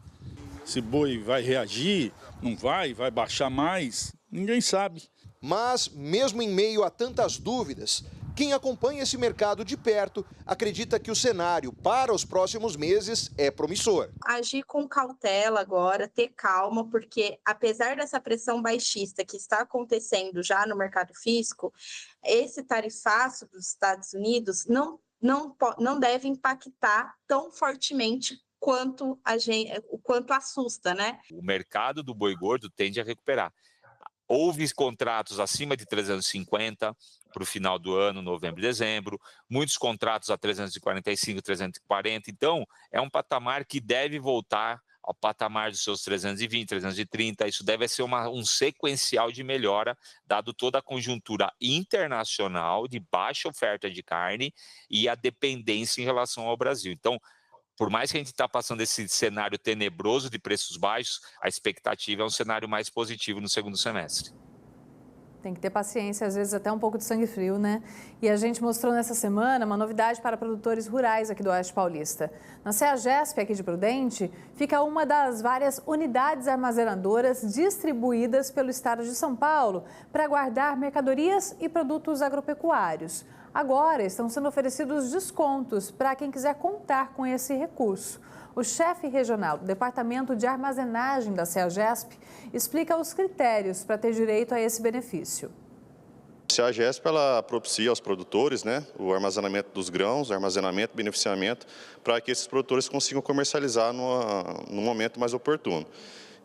Se boi vai reagir, não vai baixar mais, ninguém sabe. Mas, mesmo em meio a tantas dúvidas, quem acompanha esse mercado de perto acredita que o cenário para os próximos meses é promissor. Agir com cautela agora, ter calma, porque apesar dessa pressão baixista que está acontecendo já no mercado físico, esse tarifaço dos Estados Unidos não deve impactar tão fortemente quanto assusta, né? O mercado do boi gordo tende a recuperar. Houve contratos acima de 350 para o final do ano, novembro e dezembro, muitos contratos a 345, 340, então é um patamar que deve voltar ao patamar dos seus 320, 330, isso deve ser um sequencial de melhora, dado toda a conjuntura internacional de baixa oferta de carne e a dependência em relação ao Brasil. Então, por mais que a gente está passando esse cenário tenebroso de preços baixos, a expectativa é um cenário mais positivo no segundo semestre. Tem que ter paciência, às vezes até um pouco de sangue frio, né? E a gente mostrou nessa semana uma novidade para produtores rurais aqui do Oeste Paulista. Na CEAGESP, aqui de Prudente, fica uma das várias unidades armazenadoras distribuídas pelo estado de São Paulo para guardar mercadorias e produtos agropecuários. Agora estão sendo oferecidos descontos para quem quiser contar com esse recurso. O chefe regional do Departamento de Armazenagem da CEAGESP explica os critérios para ter direito a esse benefício. A CEAGESP ela propicia aos produtores, o armazenamento dos grãos, armazenamento, beneficiamento, para que esses produtores consigam comercializar no momento mais oportuno.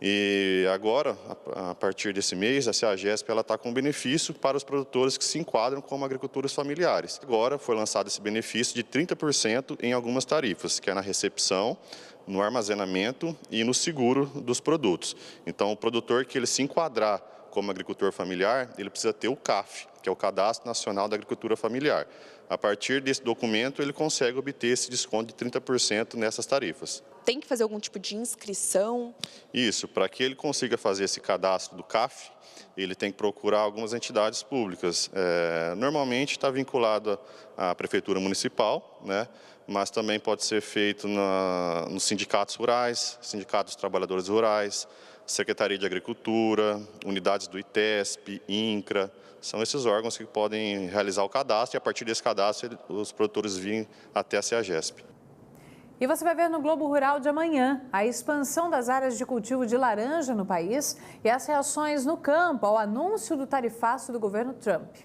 E agora, a partir desse mês, a CEAGESP está com benefício para os produtores que se enquadram como agricultores familiares. Agora foi lançado esse benefício de 30% em algumas tarifas, que é na recepção, no armazenamento e no seguro dos produtos. Então, o produtor que ele se enquadrar como agricultor familiar, ele precisa ter o CAF, que é o Cadastro Nacional da Agricultura Familiar. A partir desse documento, ele consegue obter esse desconto de 30% nessas tarifas. Tem que fazer algum tipo de inscrição? Isso, para que ele consiga fazer esse cadastro do CAF, ele tem que procurar algumas entidades públicas. Normalmente está vinculado à Prefeitura Municipal, né? Mas também pode ser feito nos sindicatos rurais, sindicatos dos trabalhadores rurais, Secretaria de Agricultura, unidades do ITESP, INCRA. São esses órgãos que podem realizar o cadastro e, a partir desse cadastro, os produtores virem até a CEAGESP. E você vai ver no Globo Rural de amanhã a expansão das áreas de cultivo de laranja no país e as reações no campo ao anúncio do tarifaço do governo Trump.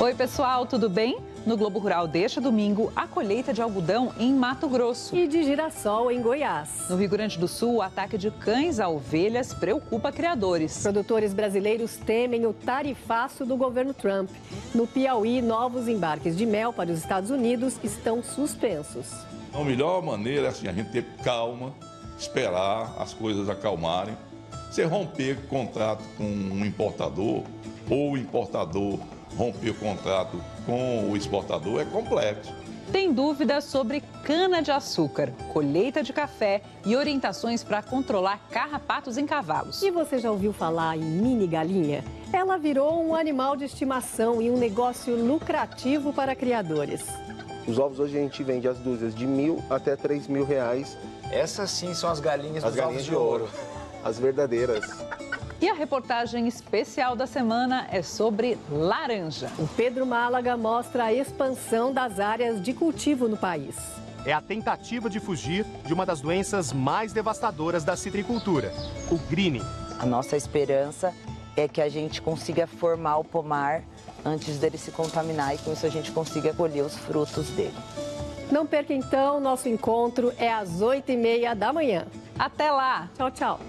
Oi, pessoal, tudo bem? No Globo Rural deste domingo, a colheita de algodão em Mato Grosso. E de girassol em Goiás. No Rio Grande do Sul, o ataque de cães a ovelhas preocupa criadores. Produtores brasileiros temem o tarifaço do governo Trump. No Piauí, novos embarques de mel para os Estados Unidos estão suspensos. A melhor maneira é assim, a gente ter calma, esperar as coisas acalmarem. Você romper contrato com um importador ou o importador romper o contrato com o exportador é complexo. Tem dúvidas sobre cana-de-açúcar, colheita de café e orientações para controlar carrapatos em cavalos. E você já ouviu falar em mini galinha? Ela virou um animal de estimação e um negócio lucrativo para criadores. Os ovos hoje a gente vende as dúzias de R$1.000 até R$3.000. Essas sim são as galinhas dos ovos de ouro. As verdadeiras. E a reportagem especial da semana é sobre laranja. O Pedro Málaga mostra a expansão das áreas de cultivo no país. É a tentativa de fugir de uma das doenças mais devastadoras da citricultura, o greening. A nossa esperança é que a gente consiga formar o pomar antes dele se contaminar e com isso a gente consiga colher os frutos dele. Não perca então, nosso encontro é às 8h30 da manhã. Até lá! Tchau, tchau!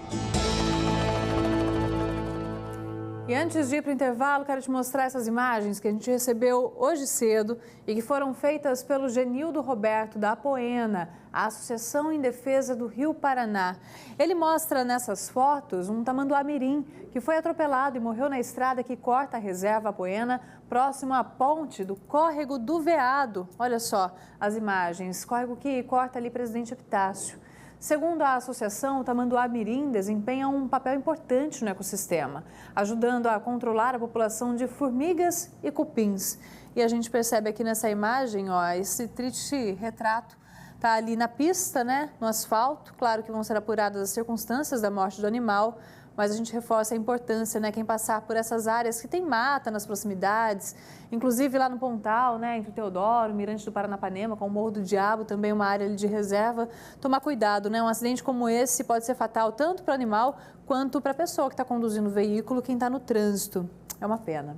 E antes de ir para o intervalo, quero te mostrar essas imagens que a gente recebeu hoje cedo e que foram feitas pelo Genildo Roberto da Apoena, a Associação em Defesa do Rio Paraná. Ele mostra nessas fotos um tamanduá-mirim que foi atropelado e morreu na estrada que corta a reserva Apoena, próximo à ponte do Córrego do Veado. Olha só as imagens, córrego que corta ali Presidente Epitácio. Segundo a associação, o tamanduá-mirim desempenha um papel importante no ecossistema, ajudando a controlar a população de formigas e cupins. E a gente percebe aqui nessa imagem, ó, esse triste retrato está ali na pista, né, no asfalto. Claro que vão ser apuradas as circunstâncias da morte do animal, mas a gente reforça a importância, né, quem passar por essas áreas que tem mata nas proximidades, inclusive lá no Pontal, né, entre Teodoro, Mirante do Paranapanema, com o Morro do Diabo, também uma área ali de reserva, tomar cuidado, né, um acidente como esse pode ser fatal tanto para o animal quanto para a pessoa que está conduzindo o veículo, quem está no trânsito. É uma pena.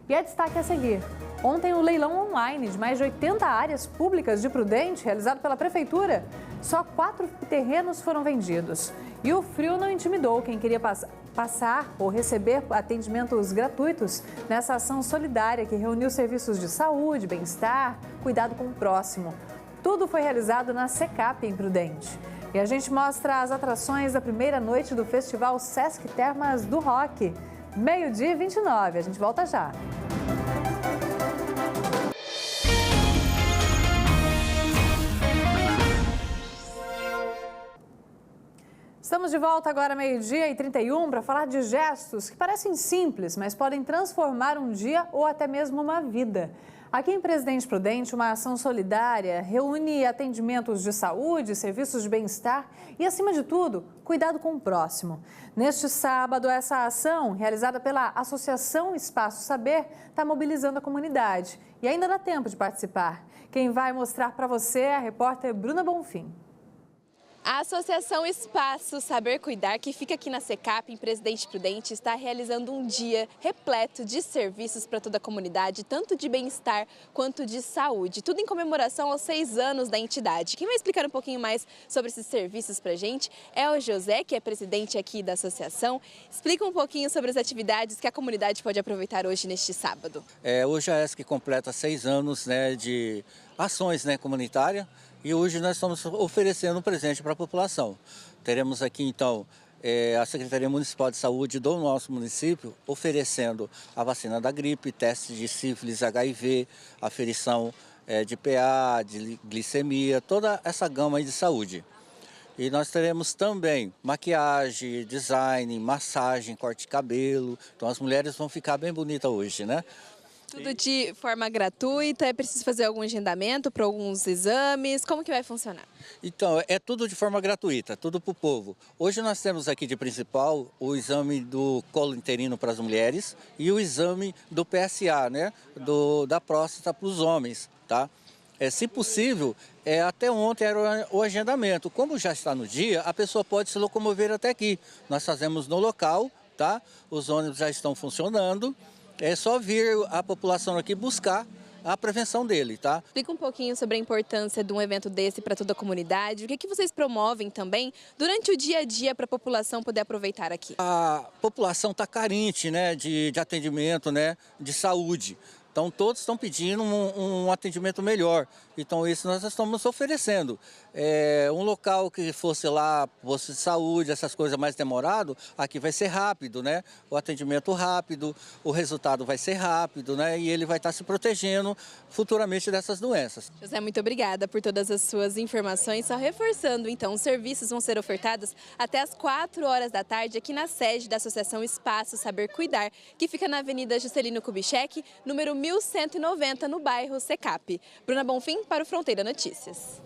E é destaque a seguir. Ontem, o leilão online de mais de 80 áreas públicas de Prudente, realizado pela Prefeitura, só 4 terrenos foram vendidos. E o frio não intimidou quem queria passar ou receber atendimentos gratuitos nessa ação solidária que reuniu serviços de saúde, bem-estar, cuidado com o próximo. Tudo foi realizado na Secap, em Prudente. E a gente mostra as atrações da primeira noite do Festival Sesc Termas do Rock. 12h29, a gente volta já. Estamos de volta agora, 12h31, para falar de gestos que parecem simples, mas podem transformar um dia ou até mesmo uma vida. Aqui em Presidente Prudente, uma ação solidária reúne atendimentos de saúde, serviços de bem-estar e, acima de tudo, cuidado com o próximo. Neste sábado, essa ação, realizada pela Associação Espaço Saber, está mobilizando a comunidade. E ainda dá tempo de participar. Quem vai mostrar para você é a repórter Bruna Bonfim. A Associação Espaço Saber Cuidar, que fica aqui na Secap, em Presidente Prudente, está realizando um dia repleto de serviços para toda a comunidade, tanto de bem-estar quanto de saúde. Tudo em comemoração aos 6 anos da entidade. Quem vai explicar um pouquinho mais sobre esses serviços para a gente é o José, que é presidente aqui da associação. Explica um pouquinho sobre as atividades que a comunidade pode aproveitar hoje, neste sábado. Hoje a ESC completa 6 anos, né, de ações, né, comunitárias. E hoje nós estamos oferecendo um presente para a população. Teremos aqui, então, a Secretaria Municipal de Saúde do nosso município oferecendo a vacina da gripe, testes de sífilis, HIV, aferição de PA, de glicemia, toda essa gama aí de saúde. E nós teremos também maquiagem, design, massagem, corte de cabelo. Então as mulheres vão ficar bem bonitas hoje, né? Tudo de forma gratuita, é preciso fazer algum agendamento para alguns exames, como que vai funcionar? Então, é tudo de forma gratuita, tudo para o povo. Hoje nós temos aqui de principal o exame do colo uterino para as mulheres e o exame do PSA, né? Da próstata para os homens, tá? Se possível, até ontem era o agendamento. Como já está no dia, a pessoa pode se locomover até aqui. Nós fazemos no local, tá? Os ônibus já estão funcionando. É só vir a população aqui buscar a prevenção dele, tá? Explica um pouquinho sobre a importância de um evento desse para toda a comunidade. O que vocês promovem também durante o dia a dia para a população poder aproveitar aqui? A população está carente, né, de atendimento, né, de saúde. Então, todos estão pedindo um atendimento melhor. Então, isso nós estamos oferecendo. Um local que fosse lá, posto de saúde, essas coisas mais demorado, aqui vai ser rápido, né? O atendimento rápido, o resultado vai ser rápido, né? E ele vai estar se protegendo futuramente dessas doenças. José, muito obrigada por todas as suas informações. Só reforçando, então, os serviços vão ser ofertados até às 4 horas da tarde aqui na sede da Associação Espaço Saber Cuidar, que fica na Avenida Juscelino Kubitschek, número 1190, no bairro Secap. Bruna Bonfim, para o Fronteira Notícias.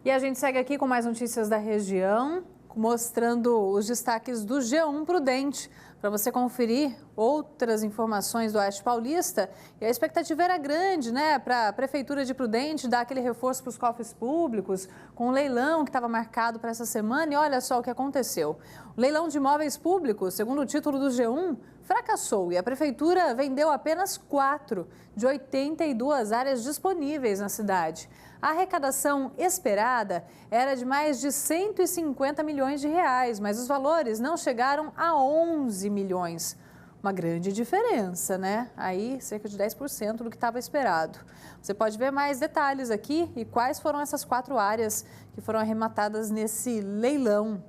E a gente segue aqui com mais notícias da região, mostrando os destaques do G1 Prudente, para você conferir outras informações do Oeste Paulista. E a expectativa era grande, né, para a Prefeitura de Prudente dar aquele reforço para os cofres públicos, com o leilão que estava marcado para essa semana. E olha só o que aconteceu. O leilão de imóveis públicos, segundo o título do G1, fracassou e a Prefeitura vendeu apenas 4 de 82 áreas disponíveis na cidade. A arrecadação esperada era de mais de 150 milhões de reais, mas os valores não chegaram a 11 milhões. Uma grande diferença, né? Aí, cerca de 10% do que estava esperado. Você pode ver mais detalhes aqui e quais foram essas 4 áreas que foram arrematadas nesse leilão.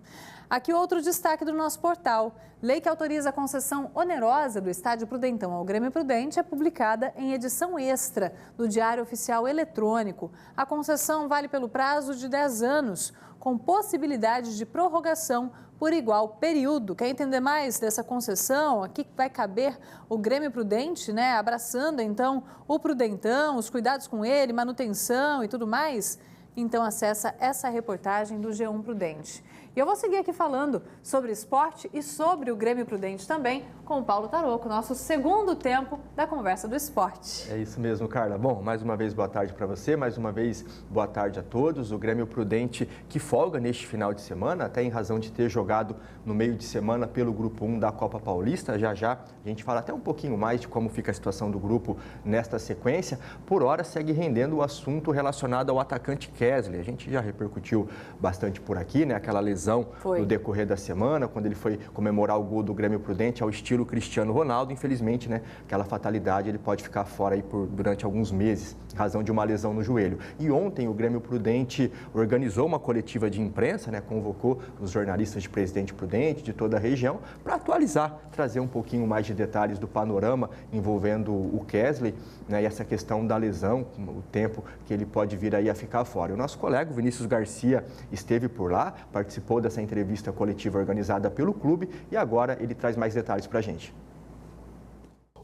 Aqui outro destaque do nosso portal. Lei que autoriza a concessão onerosa do Estádio Prudentão ao Grêmio Prudente é publicada em edição extra do Diário Oficial Eletrônico. A concessão vale pelo prazo de 10 anos, com possibilidade de prorrogação por igual período. Quer entender mais dessa concessão? Aqui vai caber o Grêmio Prudente, né? Abraçando então o Prudentão, os cuidados com ele, manutenção e tudo mais. Então acessa essa reportagem do G1 Prudente. E eu vou seguir aqui falando sobre esporte e sobre o Grêmio Prudente também com o Paulo Taroco, nosso segundo tempo da Conversa do Esporte. É isso mesmo, Carla. Bom, mais uma vez boa tarde para você, mais uma vez boa tarde a todos. O Grêmio Prudente que folga neste final de semana, até em razão de ter jogado no meio de semana pelo Grupo 1 da Copa Paulista. Já já a gente fala até um pouquinho mais de como fica a situação do grupo nesta sequência. Por hora segue rendendo o assunto relacionado ao atacante Kesley. A gente já repercutiu bastante por aqui, né? Aquela lesão no decorrer da semana, quando ele foi comemorar o gol do Grêmio Prudente ao estilo Cristiano Ronaldo. Infelizmente, né, aquela fatalidade, ele pode ficar fora aí durante alguns meses, em razão de uma lesão no joelho. E ontem o Grêmio Prudente organizou uma coletiva de imprensa, né, convocou os jornalistas de Presidente Prudente, de toda a região, para atualizar, trazer um pouquinho mais de detalhes do panorama envolvendo o Kesley, né, e essa questão da lesão, o tempo que ele pode vir aí a ficar fora. O nosso colega, o Vinícius Garcia, esteve por lá, participou dessa entrevista coletiva organizada pelo clube e agora ele traz mais detalhes para a gente.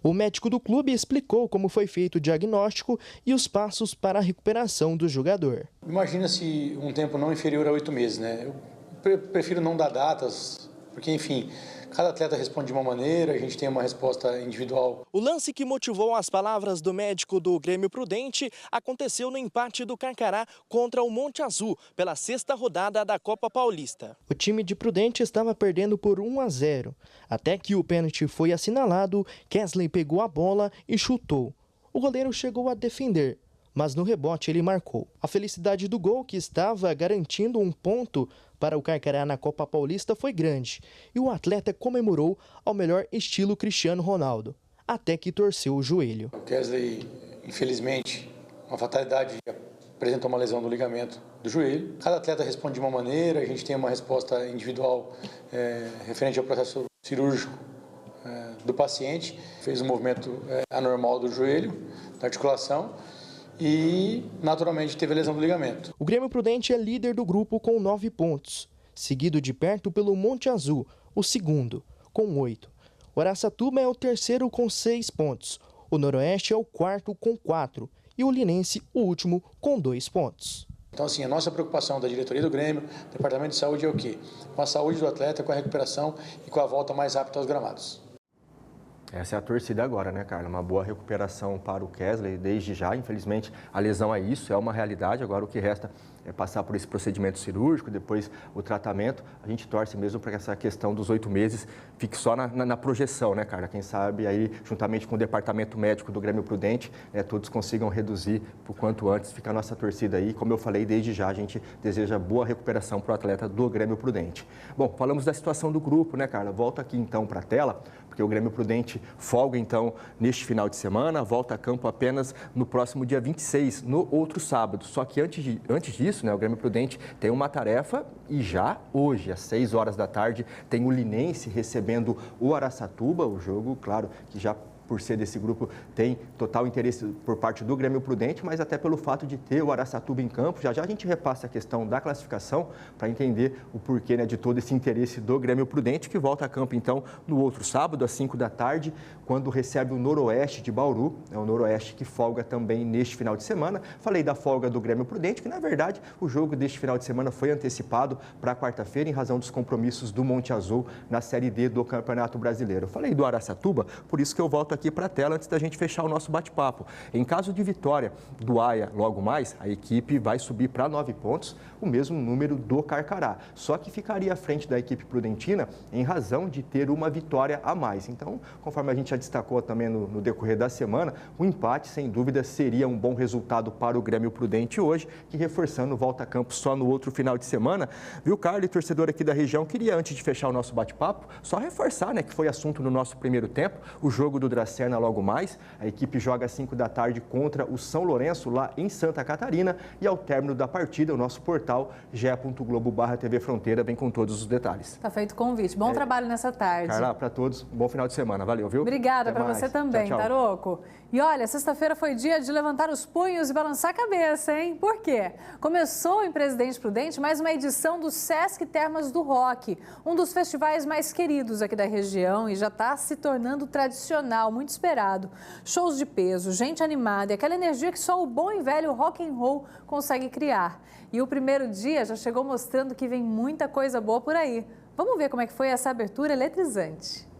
O médico do clube explicou como foi feito o diagnóstico e os passos para a recuperação do jogador. Imagina-se um tempo não inferior a 8 meses, né? Eu prefiro não dar datas, porque, enfim, cada atleta responde de uma maneira, a gente tem uma resposta individual. O lance que motivou as palavras do médico do Grêmio Prudente aconteceu no empate do Carcará contra o Monte Azul, pela 6ª rodada da Copa Paulista. O time de Prudente estava perdendo por 1-0. Até que o pênalti foi assinalado, Kesley pegou a bola e chutou. O goleiro chegou a defender, mas no rebote ele marcou. A felicidade do gol, que estava garantindo um ponto para o Carcará na Copa Paulista, foi grande, e o atleta comemorou ao melhor estilo Cristiano Ronaldo, até que torceu o joelho. O Kesley, infelizmente, uma fatalidade apresentou uma lesão do ligamento do joelho. Cada atleta responde de uma maneira, a gente tem uma resposta individual referente ao processo cirúrgico do paciente. Fez um movimento anormal do joelho, da articulação, e naturalmente teve a lesão do ligamento. O Grêmio Prudente é líder do grupo com 9 pontos, seguido de perto pelo Monte Azul, o segundo, com 8. O Araçatuba é o terceiro com 6 pontos, o Noroeste é o quarto com 4 e o Linense o último com 2 pontos. Então, assim, a nossa preocupação da diretoria do Grêmio, do Departamento de Saúde, é o quê? Com a saúde do atleta, com a recuperação e com a volta mais rápida aos gramados. Essa é a torcida agora, né, Carla? Uma boa recuperação para o Kesley desde já. Infelizmente, a lesão é isso, é uma realidade. Agora o que resta é passar por esse procedimento cirúrgico, depois o tratamento. A gente torce mesmo para que essa questão dos 8 meses fique só na projeção, né, Carla? Quem sabe aí, juntamente com o departamento médico do Grêmio Prudente, todos consigam reduzir por quanto antes. Fica a nossa torcida aí. Como eu falei, desde já a gente deseja boa recuperação para o atleta do Grêmio Prudente. Bom, falamos da situação do grupo, né, Carla? Volta aqui então para a tela, porque o Grêmio Prudente folga então neste final de semana, volta a campo apenas no próximo dia 26, no outro sábado. Só que antes disso, né, o Grêmio Prudente tem uma tarefa e já hoje, às 6 horas da tarde, tem o Linense recebendo o Araçatuba, o jogo, claro, que já por ser desse grupo, tem total interesse por parte do Grêmio Prudente, mas até pelo fato de ter o Araçatuba em campo. Já já a gente repassa a questão da classificação para entender o porquê, né, de todo esse interesse do Grêmio Prudente, que volta a campo, então, no outro sábado, às 5 da tarde, quando recebe o Noroeste de Bauru. É o Noroeste que folga também neste final de semana. Falei da folga do Grêmio Prudente, que, na verdade, o jogo deste final de semana foi antecipado para quarta-feira em razão dos compromissos do Monte Azul na Série D do Campeonato Brasileiro. Falei do Araçatuba, por isso que eu volto aqui para a tela antes da gente fechar o nosso bate-papo. Em caso de vitória do AIA logo mais, a equipe vai subir para 9 pontos, o mesmo número do Carcará. Só que ficaria à frente da equipe prudentina em razão de ter uma vitória a mais. Então, conforme a gente já destacou também no decorrer da semana, o empate, sem dúvida, seria um bom resultado para o Grêmio Prudente hoje, que, reforçando, volta a campo só no outro final de semana. Viu, Carlos, torcedor aqui da região, queria, antes de fechar o nosso bate-papo, só reforçar, né, que foi assunto no nosso primeiro tempo, o jogo do Dracerna logo mais. A equipe joga às 5 da tarde contra o São Lourenço, lá em Santa Catarina, e ao término da partida, o nosso portal ge.globo/TV Fronteira vem com todos os detalhes. Tá feito o convite. Bom trabalho nessa tarde. Carla, para todos, um bom final de semana. Valeu, viu? Obrigada para você também, tchau, tchau. Taroco. E olha, sexta-feira foi dia de levantar os punhos e balançar a cabeça, hein? Por quê? Começou em Presidente Prudente mais uma edição do Sesc Termas do Rock, um dos festivais mais queridos aqui da região e já está se tornando tradicional, muito esperado. Shows de peso, gente animada e aquela energia que só o bom e velho rock and roll consegue criar. E o primeiro dia já chegou mostrando que vem muita coisa boa por aí. Vamos ver como é que foi essa abertura eletrizante.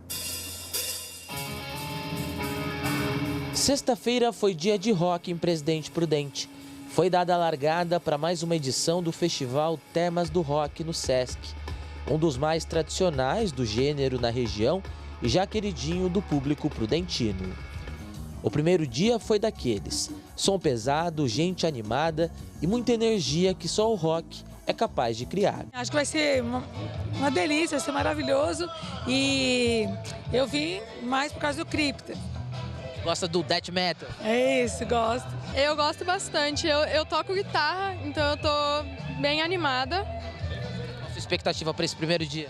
Sexta-feira foi dia de rock em Presidente Prudente. Foi dada a largada para mais uma edição do Festival Termas do Rock no Sesc, um dos mais tradicionais do gênero na região e já queridinho do público prudentino. O primeiro dia foi daqueles, som pesado, gente animada e muita energia que só o rock é capaz de criar. Acho que vai ser uma delícia, vai ser maravilhoso e eu vim mais por causa do Cripta. Gosta do death metal? É isso, gosto. Eu gosto bastante, eu toco guitarra, então eu tô bem animada. Qual a sua expectativa para esse primeiro dia?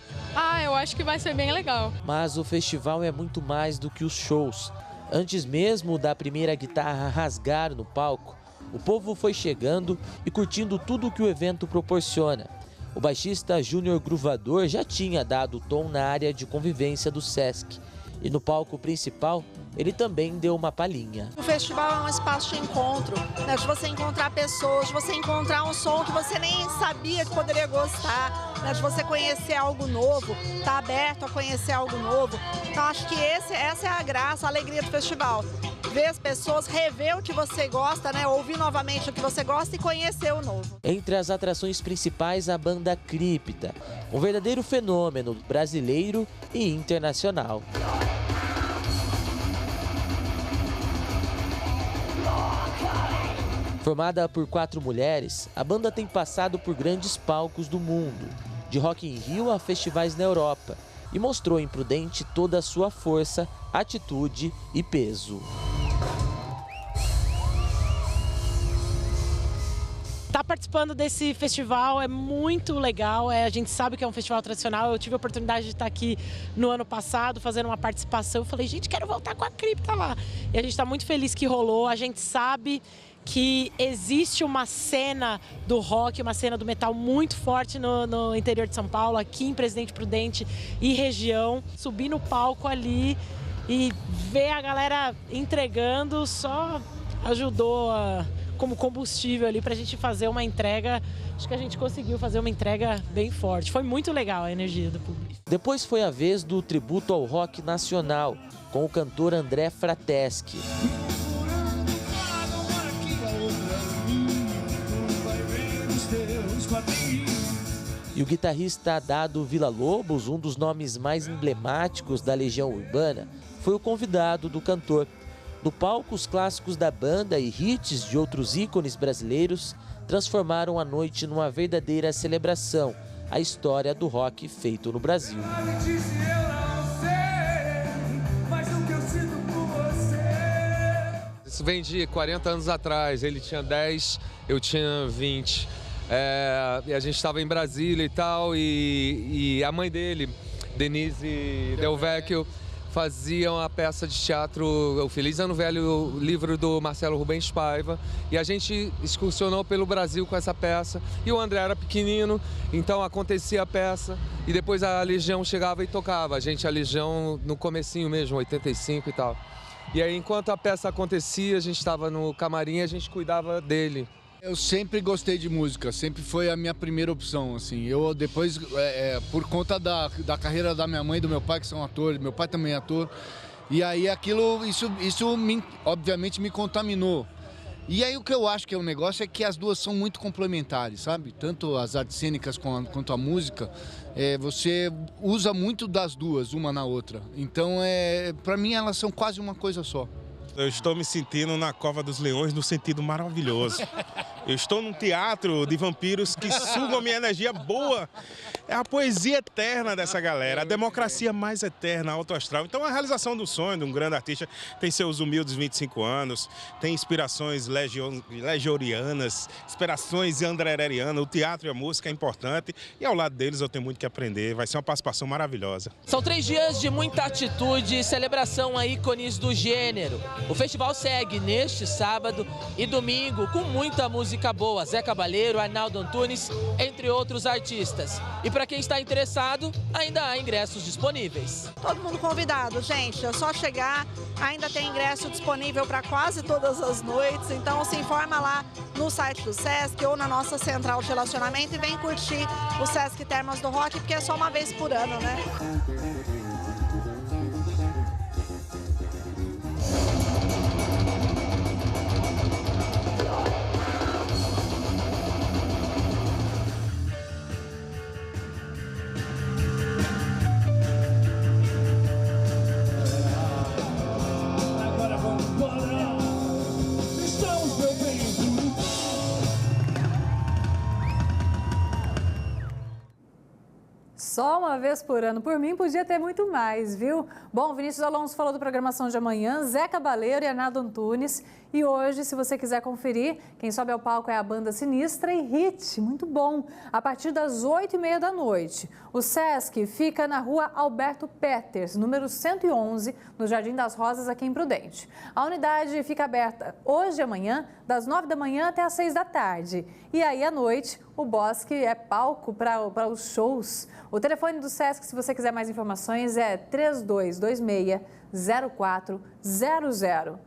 Eu acho que vai ser bem legal. Mas o festival é muito mais do que os shows. Antes mesmo da primeira guitarra rasgar no palco, o povo foi chegando e curtindo tudo o que o evento proporciona. O baixista Júnior Gruvador já tinha dado o tom na área de convivência do Sesc. E no palco principal, ele também deu uma palhinha. O festival é um espaço de encontro, né? De você encontrar pessoas, de você encontrar um som que você nem sabia que poderia gostar, né? De você conhecer algo novo, estar aberto a conhecer algo novo. Então acho que essa é a graça, a alegria do festival. Ver as pessoas, rever o que você gosta, né? Ouvir novamente o que você gosta e conhecer o novo. Entre as atrações principais, a banda Cripta, um verdadeiro fenômeno brasileiro e internacional. Formada por 4 mulheres, a banda tem passado por grandes palcos do mundo, de Rock in Rio a festivais na Europa, e mostrou em Prudente toda a sua força, atitude e peso. participando desse festival, é muito legal, a gente sabe que é um festival tradicional, eu tive a oportunidade de estar aqui no ano passado, fazendo uma participação, eu falei, gente, quero voltar com a cripta lá. E a gente está muito feliz que rolou, a gente sabe que existe uma cena do rock, uma cena do metal muito forte no interior de São Paulo, aqui em Presidente Prudente e região. Subir no palco ali e ver a galera entregando só ajudou como combustível ali pra gente fazer uma entrega. Acho que a gente conseguiu fazer uma entrega bem forte. Foi muito legal a energia do público. Depois foi a vez do tributo ao rock nacional, com o cantor André Frateschi. E o guitarrista Dado Villa-Lobos, um dos nomes mais emblemáticos da Legião Urbana, foi o convidado do cantor. No palco, os clássicos da banda e hits de outros ícones brasileiros transformaram a noite numa verdadeira celebração, a história do rock feito no Brasil. Isso vem de 40 anos atrás, ele tinha 10, eu tinha 20. E a gente estava em Brasília e tal, e a mãe dele, Denise Del Vecchio, fazia uma peça de teatro, o Feliz Ano Velho, livro do Marcelo Rubens Paiva, e a gente excursionou pelo Brasil com essa peça, e o André era pequenino, então acontecia a peça, e depois a Legião chegava e tocava, a Legião no comecinho mesmo, 85 e tal. E aí, enquanto a peça acontecia, a gente estava no camarim e a gente cuidava dele. Eu sempre gostei de música, sempre foi a minha primeira opção, assim. Eu depois, por conta da carreira da minha mãe e do meu pai, que são atores, meu pai também é ator, e aí isso obviamente me contaminou. E aí o que eu acho que é um negócio é que as duas são muito complementares, sabe? Tanto as artes cênicas quanto a música, você usa muito das duas, uma na outra. Então, para mim, elas são quase uma coisa só. Eu estou me sentindo na Cova dos Leões no sentido maravilhoso. Eu estou num teatro de vampiros que sugam a minha energia boa. É a poesia eterna dessa galera, a democracia mais eterna, autoastral. Então a realização do sonho de um grande artista tem seus humildes 25 anos, tem inspirações legiorianas, inspirações andrerianas, o teatro e a música é importante e ao lado deles eu tenho muito que aprender, vai ser uma participação maravilhosa. São 3 dias de muita atitude e celebração a ícones do gênero. O festival segue neste sábado e domingo com muita música boa, Zé Cabaleiro, Arnaldo Antunes, entre outros artistas. E para quem está interessado, ainda há ingressos disponíveis. Todo mundo convidado, gente, é só chegar, ainda tem ingresso disponível para quase todas as noites, então se informa lá no site do Sesc ou na nossa central de relacionamento e vem curtir o Sesc Termas do Rock, porque é só uma vez por ano, né? Só uma vez por ano. Por mim, podia ter muito mais, viu? Bom, Vinícius Alonso falou da programação de amanhã, Zé Cabaleiro e Arnaldo Antunes. E hoje, se você quiser conferir, quem sobe ao palco é a Banda Sinistra e Hit, muito bom, a partir das 8h30 da noite. O Sesc fica na rua Alberto Peters, número 111, no Jardim das Rosas, aqui em Prudente. A unidade fica aberta hoje e amanhã, das 9 da manhã até as 6 da tarde. E aí, à noite, o Bosque é palco para os shows. O telefone do Sesc, se você quiser mais informações, é 3226-0400.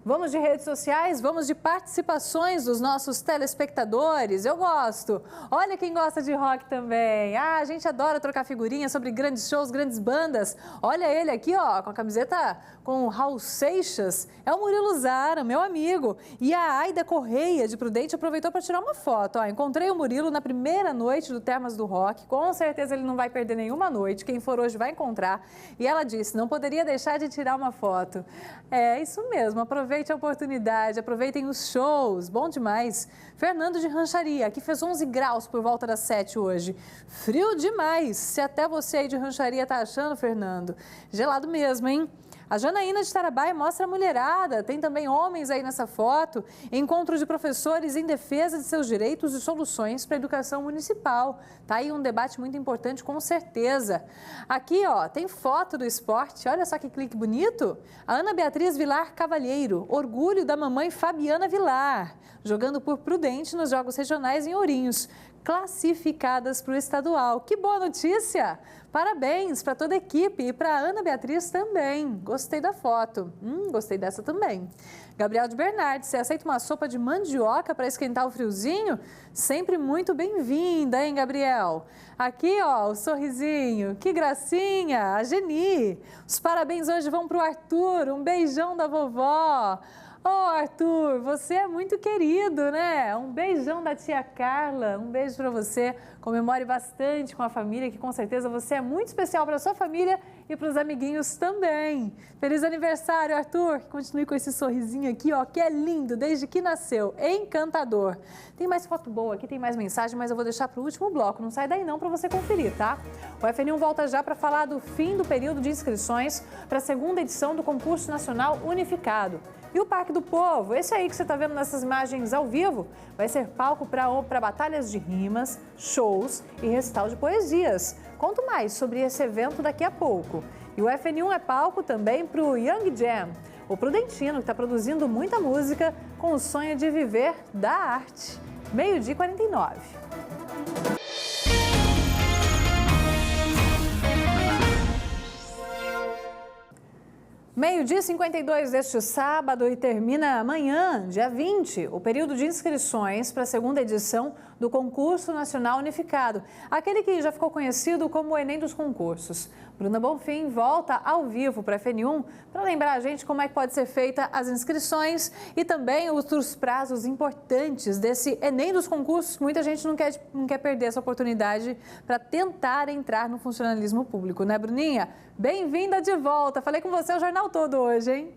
Vamos de redes sociais, vamos de participações dos nossos telespectadores. Eu gosto. Olha quem gosta de rock também. A gente adora trocar figurinhas sobre grandes shows, grandes bandas. Olha ele aqui, ó, com a camiseta com o Raul Seixas. É o Murilo Zara, meu amigo. E a Aida Correia, de Prudente, aproveitou para tirar uma foto. Ó, encontrei o Murilo na primeira noite do Termas do Rock. Com certeza ele não vai perder nenhuma noite. Quem for hoje vai encontrar. E ela disse, não poderia deixar de tirar uma foto. É isso mesmo, aproveite a oportunidade, aproveitem os shows, bom demais. Fernando de Rancharia, aqui fez 11 graus por volta das 7 hoje. Frio demais, se até você aí de Rancharia tá achando, Fernando. Gelado mesmo, hein? A Janaína de Tarabai mostra a mulherada, tem também homens aí nessa foto. Encontro de professores em defesa de seus direitos e soluções para a educação municipal. Tá aí um debate muito importante, com certeza. Aqui, ó, tem foto do esporte, olha só que clique bonito. A Ana Beatriz Vilar Cavalheiro, orgulho da mamãe Fabiana Vilar, jogando por Prudente nos Jogos Regionais em Ourinhos, classificadas para o estadual. Que boa notícia! Parabéns para toda a equipe e para a Ana Beatriz também. Gostei da foto. Gostei dessa também. Gabriel de Bernardes, você aceita uma sopa de mandioca para esquentar o friozinho? Sempre muito bem-vinda, hein, Gabriel? Aqui, ó, o sorrisinho. Que gracinha! A Geni. Os parabéns hoje vão para o Arthur. Um beijão da vovó. Ô, Arthur, você é muito querido, né? Um beijão da tia Carla, um beijo para você. Comemore bastante com a família, que com certeza você é muito especial para a sua família e para os amiguinhos também. Feliz aniversário, Arthur. Continue com esse sorrisinho aqui, ó, que é lindo desde que nasceu. Encantador. Tem mais foto boa aqui, tem mais mensagem, mas eu vou deixar para o último bloco. Não sai daí não para você conferir, tá? O FNU volta já para falar do fim do período de inscrições para a segunda edição do Concurso Nacional Unificado. E o Parque do Povo, esse aí que você está vendo nessas imagens ao vivo, vai ser palco para batalhas de rimas, shows e recital de poesias. Conto mais sobre esse evento daqui a pouco. E o FNU é palco também para o Young Jam, o prudentino que está produzindo muita música com o sonho de viver da arte. 12h49. Meio-dia 52 deste sábado e termina amanhã, dia 20, o período de inscrições para a segunda edição do Concurso Nacional Unificado, aquele que já ficou conhecido como o Enem dos Concursos. Bruna Bonfim volta ao vivo para a FNU para lembrar a gente como é que pode ser feita as inscrições e também outros prazos importantes desse Enem dos Concursos. Muita gente não quer perder essa oportunidade para tentar entrar no funcionalismo público, né, Bruninha? Bem-vinda de volta. Falei com você o jornal todo hoje, hein?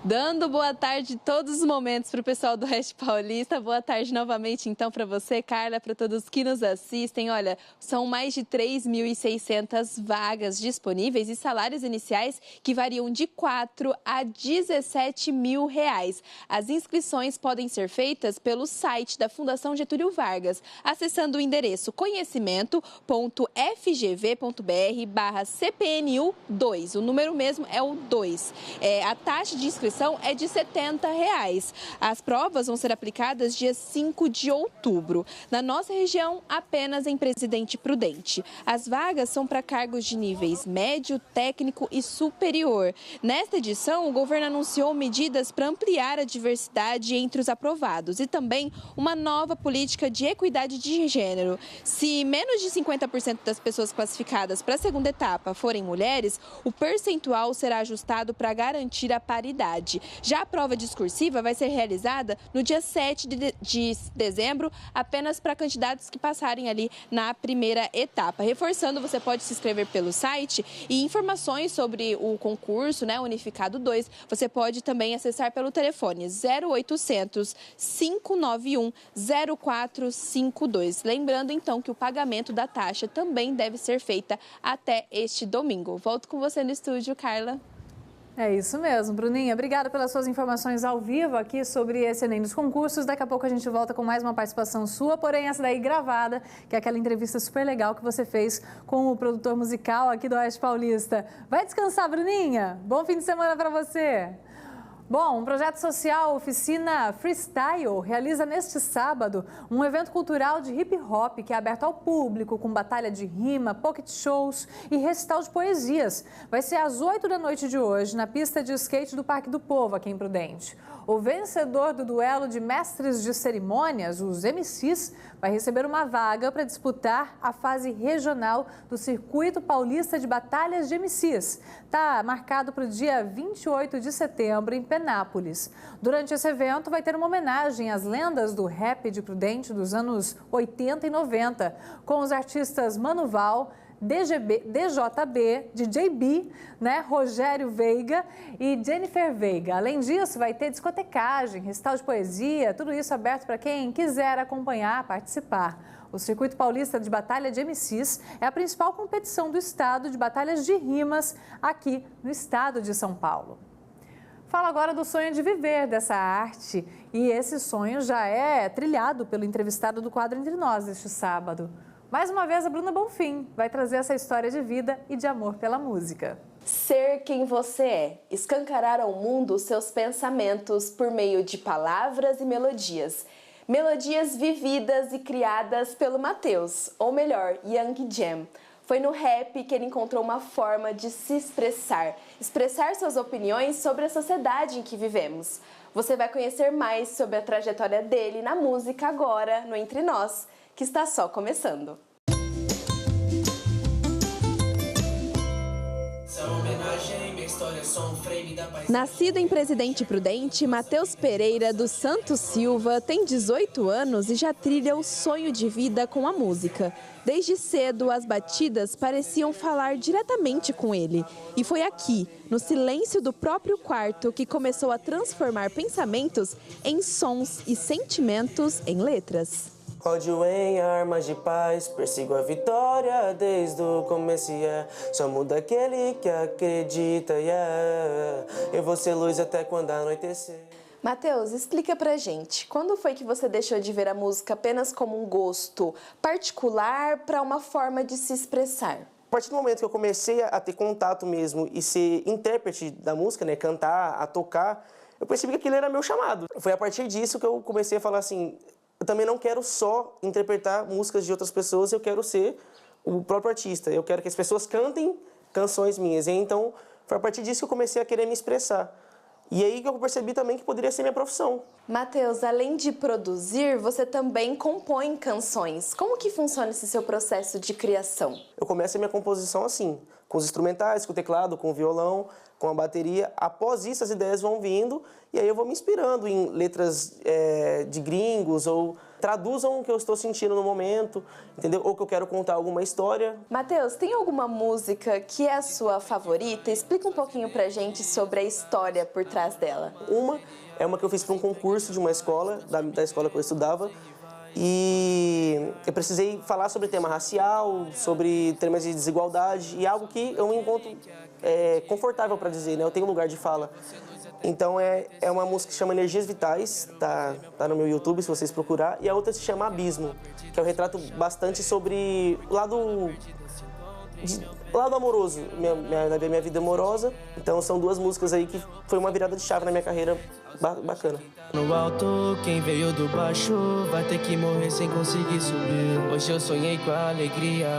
Dando boa tarde todos os momentos para o pessoal do Oeste Paulista. Boa tarde novamente, então, para você, Carla, para todos que nos assistem. Olha, são mais de 3.600 vagas disponíveis e salários iniciais que variam de 4 a 17 mil reais. As inscrições podem ser feitas pelo site da Fundação Getúlio Vargas, acessando o endereço conhecimento.fgv.br/CPNU2. O número mesmo é o 2. A taxa de inscrição é de R$ 70. As provas vão ser aplicadas dia 5 de outubro. Na nossa região, apenas em Presidente Prudente. As vagas são para cargos de níveis médio, técnico e superior. Nesta edição, o governo anunciou medidas para ampliar a diversidade entre os aprovados e também uma nova política de equidade de gênero. Se menos de 50% das pessoas classificadas para a segunda etapa forem mulheres, o percentual será ajustado para garantir a paridade. Já a prova discursiva vai ser realizada no dia 7 de dezembro, apenas para candidatos que passarem ali na primeira etapa. Reforçando, você pode se inscrever pelo site e informações sobre o concurso, né, Unificado 2, você pode também acessar pelo telefone 0800 591 0452. Lembrando, então, que o pagamento da taxa também deve ser feita até este domingo. Volto com você no estúdio, Carla. É isso mesmo, Bruninha. Obrigada pelas suas informações ao vivo aqui sobre esse Enem dos Concursos. Daqui a pouco a gente volta com mais uma participação sua, porém essa daí gravada, que é aquela entrevista super legal que você fez com o produtor musical aqui do Oeste Paulista. Vai descansar, Bruninha. Bom fim de semana para você. Bom, um projeto social, Oficina Freestyle, realiza neste sábado um evento cultural de hip hop que é aberto ao público, com batalha de rima, pocket shows e recital de poesias. Vai ser às 8 da noite de hoje, na pista de skate do Parque do Povo, aqui em Prudente. O vencedor do duelo de mestres de cerimônias, os MCs, vai receber uma vaga para disputar a fase regional do Circuito Paulista de Batalhas de MCs. Está marcado para o dia 28 de setembro, em Penápolis. Durante esse evento, vai ter uma homenagem às lendas do rap de Prudente dos anos 80 e 90, com os artistas Mano Val, DJB, DJ B, né, Rogério Veiga e Jennifer Veiga. Além disso, vai ter discotecagem, recital de poesia, tudo isso aberto para quem quiser acompanhar, participar. O Circuito Paulista de Batalha de MCs é a principal competição do estado de batalhas de rimas aqui no estado de São Paulo. Fala agora do sonho de viver dessa arte. E esse sonho já é trilhado pelo entrevistado do quadro Entre Nós deste sábado. Mais uma vez, a Bruna Bonfim vai trazer essa história de vida e de amor pela música. Ser quem você é, escancarar ao mundo seus pensamentos por meio de palavras e melodias. Melodias vividas e criadas pelo Matheus, ou melhor, Young Jam. Foi no rap que ele encontrou uma forma de se expressar suas opiniões sobre a sociedade em que vivemos. Você vai conhecer mais sobre a trajetória dele na música agora, no Entre Nós, que está só começando. Nascido em Presidente Prudente, Matheus Pereira dos Santos Silva tem 18 anos e já trilha o sonho de vida com a música. Desde cedo, as batidas pareciam falar diretamente com ele. E foi aqui, no silêncio do próprio quarto, que começou a transformar pensamentos em sons e sentimentos em letras. Ódio em armas de paz, persigo a vitória desde o começo, yeah. Só muda aquele que acredita, yeah. Eu vou ser luz até quando anoitecer. Matheus, explica pra gente, quando foi que você deixou de ver a música apenas como um gosto particular para uma forma de se expressar? A partir do momento que eu comecei a ter contato mesmo e ser intérprete da música, né, cantar, a tocar, eu percebi que aquilo era meu chamado. Foi a partir disso que eu comecei a falar assim, eu também não quero só interpretar músicas de outras pessoas, eu quero ser o próprio artista. Eu quero que as pessoas cantem canções minhas. E então, foi a partir disso que eu comecei a querer me expressar. E aí que eu percebi também que poderia ser minha profissão. Matheus, além de produzir, você também compõe canções. Como que funciona esse seu processo de criação? Eu começo a minha composição assim, com os instrumentais, com o teclado, com o violão, com a bateria. Após isso, as ideias vão vindo e aí eu vou me inspirando em letras de gringos ou traduzam o que eu estou sentindo no momento, entendeu? Ou que eu quero contar alguma história. Matheus, tem alguma música que é a sua favorita? Explica um pouquinho pra gente sobre a história por trás dela. Uma é uma que eu fiz para um concurso de uma escola, da escola que eu estudava, e eu precisei falar sobre tema racial, sobre temas de desigualdade, e algo que eu me encontro confortável para dizer, né? Eu tenho lugar de fala. Então é uma música que chama Energias Vitais, tá no meu YouTube se vocês procurar, e a outra se chama Abismo, que eu retrato bastante sobre o lado amoroso, minha vida amorosa. Então são duas músicas aí que foi uma virada de chave na minha carreira bacana. No alto, quem veio do baixo vai ter que morrer sem conseguir subir. Hoje eu sonhei com a alegria.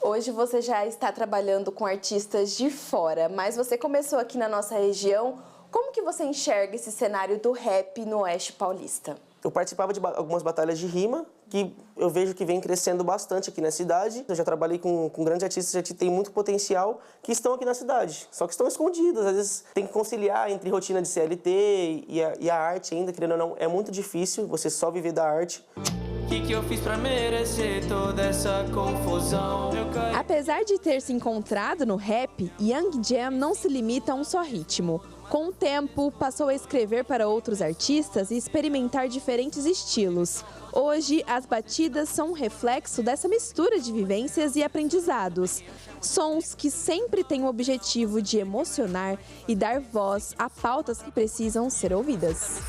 Hoje você já está trabalhando com artistas de fora, mas você começou aqui na nossa região. Como que você enxerga esse cenário do rap no Oeste Paulista? Eu participava de algumas batalhas de rima, que eu vejo que vem crescendo bastante aqui na cidade. Eu já trabalhei com grandes artistas que têm muito potencial, que estão aqui na cidade, só que estão escondidos. Às vezes tem que conciliar entre rotina de CLT e a arte ainda, querendo ou não, é muito difícil você só viver da arte. O que eu fiz pra merecer toda essa confusão? Apesar de ter se encontrado no rap, Young Jam não se limita a um só ritmo. Com o tempo, passou a escrever para outros artistas e experimentar diferentes estilos. Hoje, as batidas são um reflexo dessa mistura de vivências e aprendizados. Sons que sempre têm o objetivo de emocionar e dar voz a pautas que precisam ser ouvidas.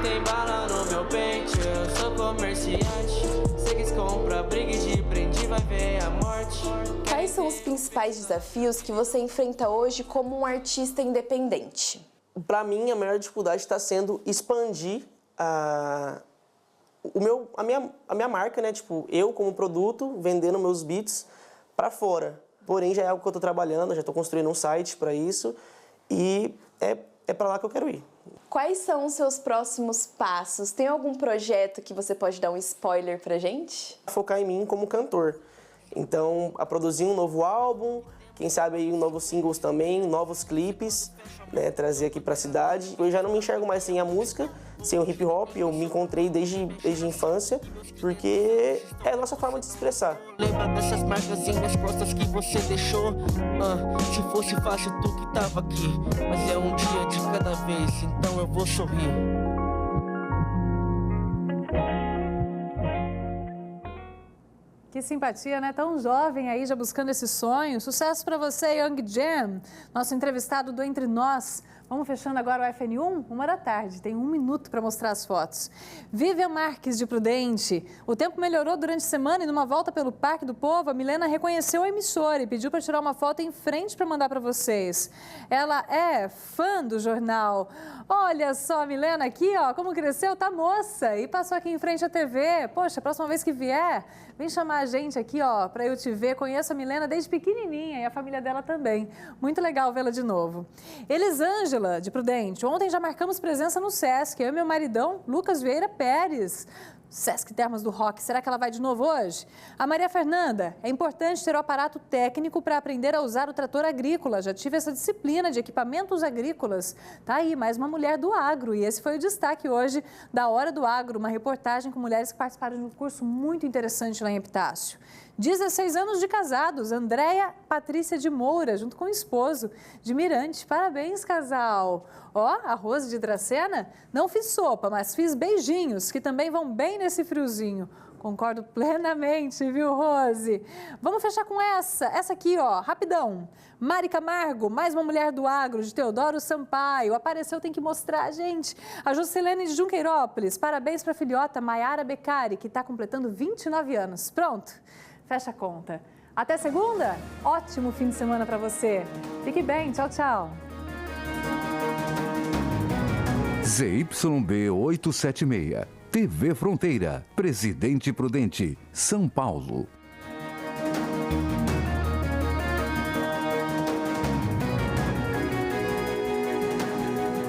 Tem bala no meu pente, eu sou comerciante. Sei que compra briga de prende, vai ver a morte. Quais são os principais desafios que você enfrenta hoje como um artista independente? Para mim, a maior dificuldade está sendo expandir a minha marca, né? Tipo, eu como produto, vendendo meus beats para fora. Porém, já é algo que eu estou trabalhando, já estou construindo um site para isso e é para lá que eu quero ir. Quais são os seus próximos passos? Tem algum projeto que você pode dar um spoiler pra gente? Focar em mim como cantor. Então, a produzir um novo álbum, quem sabe aí novos singles também, novos clipes, né, trazer aqui pra cidade. Eu já não me enxergo mais sem a música, sem o hip hop, eu me encontrei desde a infância, porque é a nossa forma de se expressar. Lembra dessas marcas nas costas que você deixou? Se fosse fácil tu que tava aqui, mas é um dia de cada vez, então eu vou sorrir. Que simpatia, né? Tão jovem aí, já buscando esse sonho. Sucesso para você, Young Jam, nosso entrevistado do Entre Nós. Vamos fechando agora o FN1, 1h, tem 1 minuto para mostrar as fotos. Vivian Marques de Prudente. O tempo melhorou durante a semana e numa volta pelo Parque do Povo, a Milena reconheceu a emissora e pediu para tirar uma foto em frente para mandar para vocês. Ela é fã do jornal. Olha só a Milena aqui, ó, como cresceu, tá moça, e passou aqui em frente à TV. Poxa, a próxima vez que vier, vem chamar a gente aqui, ó, para eu te ver. Conheço a Milena desde pequenininha e a família dela também. Muito legal vê-la de novo. Elisângela de Prudente. Ontem já marcamos presença no Sesc. Eu e meu maridão, Lucas Vieira Pérez. Sesc Termas do Rock. Será que ela vai de novo hoje? A Maria Fernanda. É importante ter o aparato técnico para aprender a usar o trator agrícola. Já tive essa disciplina de equipamentos agrícolas. Tá aí, mais uma mulher do agro. E esse foi o destaque hoje da Hora do Agro. Uma reportagem com mulheres que participaram de um curso muito interessante lá em Epitácio. 16 anos de casados, Andréia Patrícia de Moura, junto com o esposo de Mirante. Parabéns, casal. Ó, a Rose de Dracena, não fiz sopa, mas fiz beijinhos, que também vão bem nesse friozinho. Concordo plenamente, viu, Rose? Vamos fechar com essa aqui, ó, rapidão. Mari Camargo, mais uma mulher do agro, de Teodoro Sampaio. Apareceu, tem que mostrar, gente. A Juscelene de Junqueirópolis, parabéns para a filhota Maiara Beccari, que está completando 29 anos. Pronto. Fecha a conta. Até segunda? Ótimo fim de semana para você. Fique bem. Tchau, tchau. ZYB 876. TV Fronteira. Presidente Prudente. São Paulo.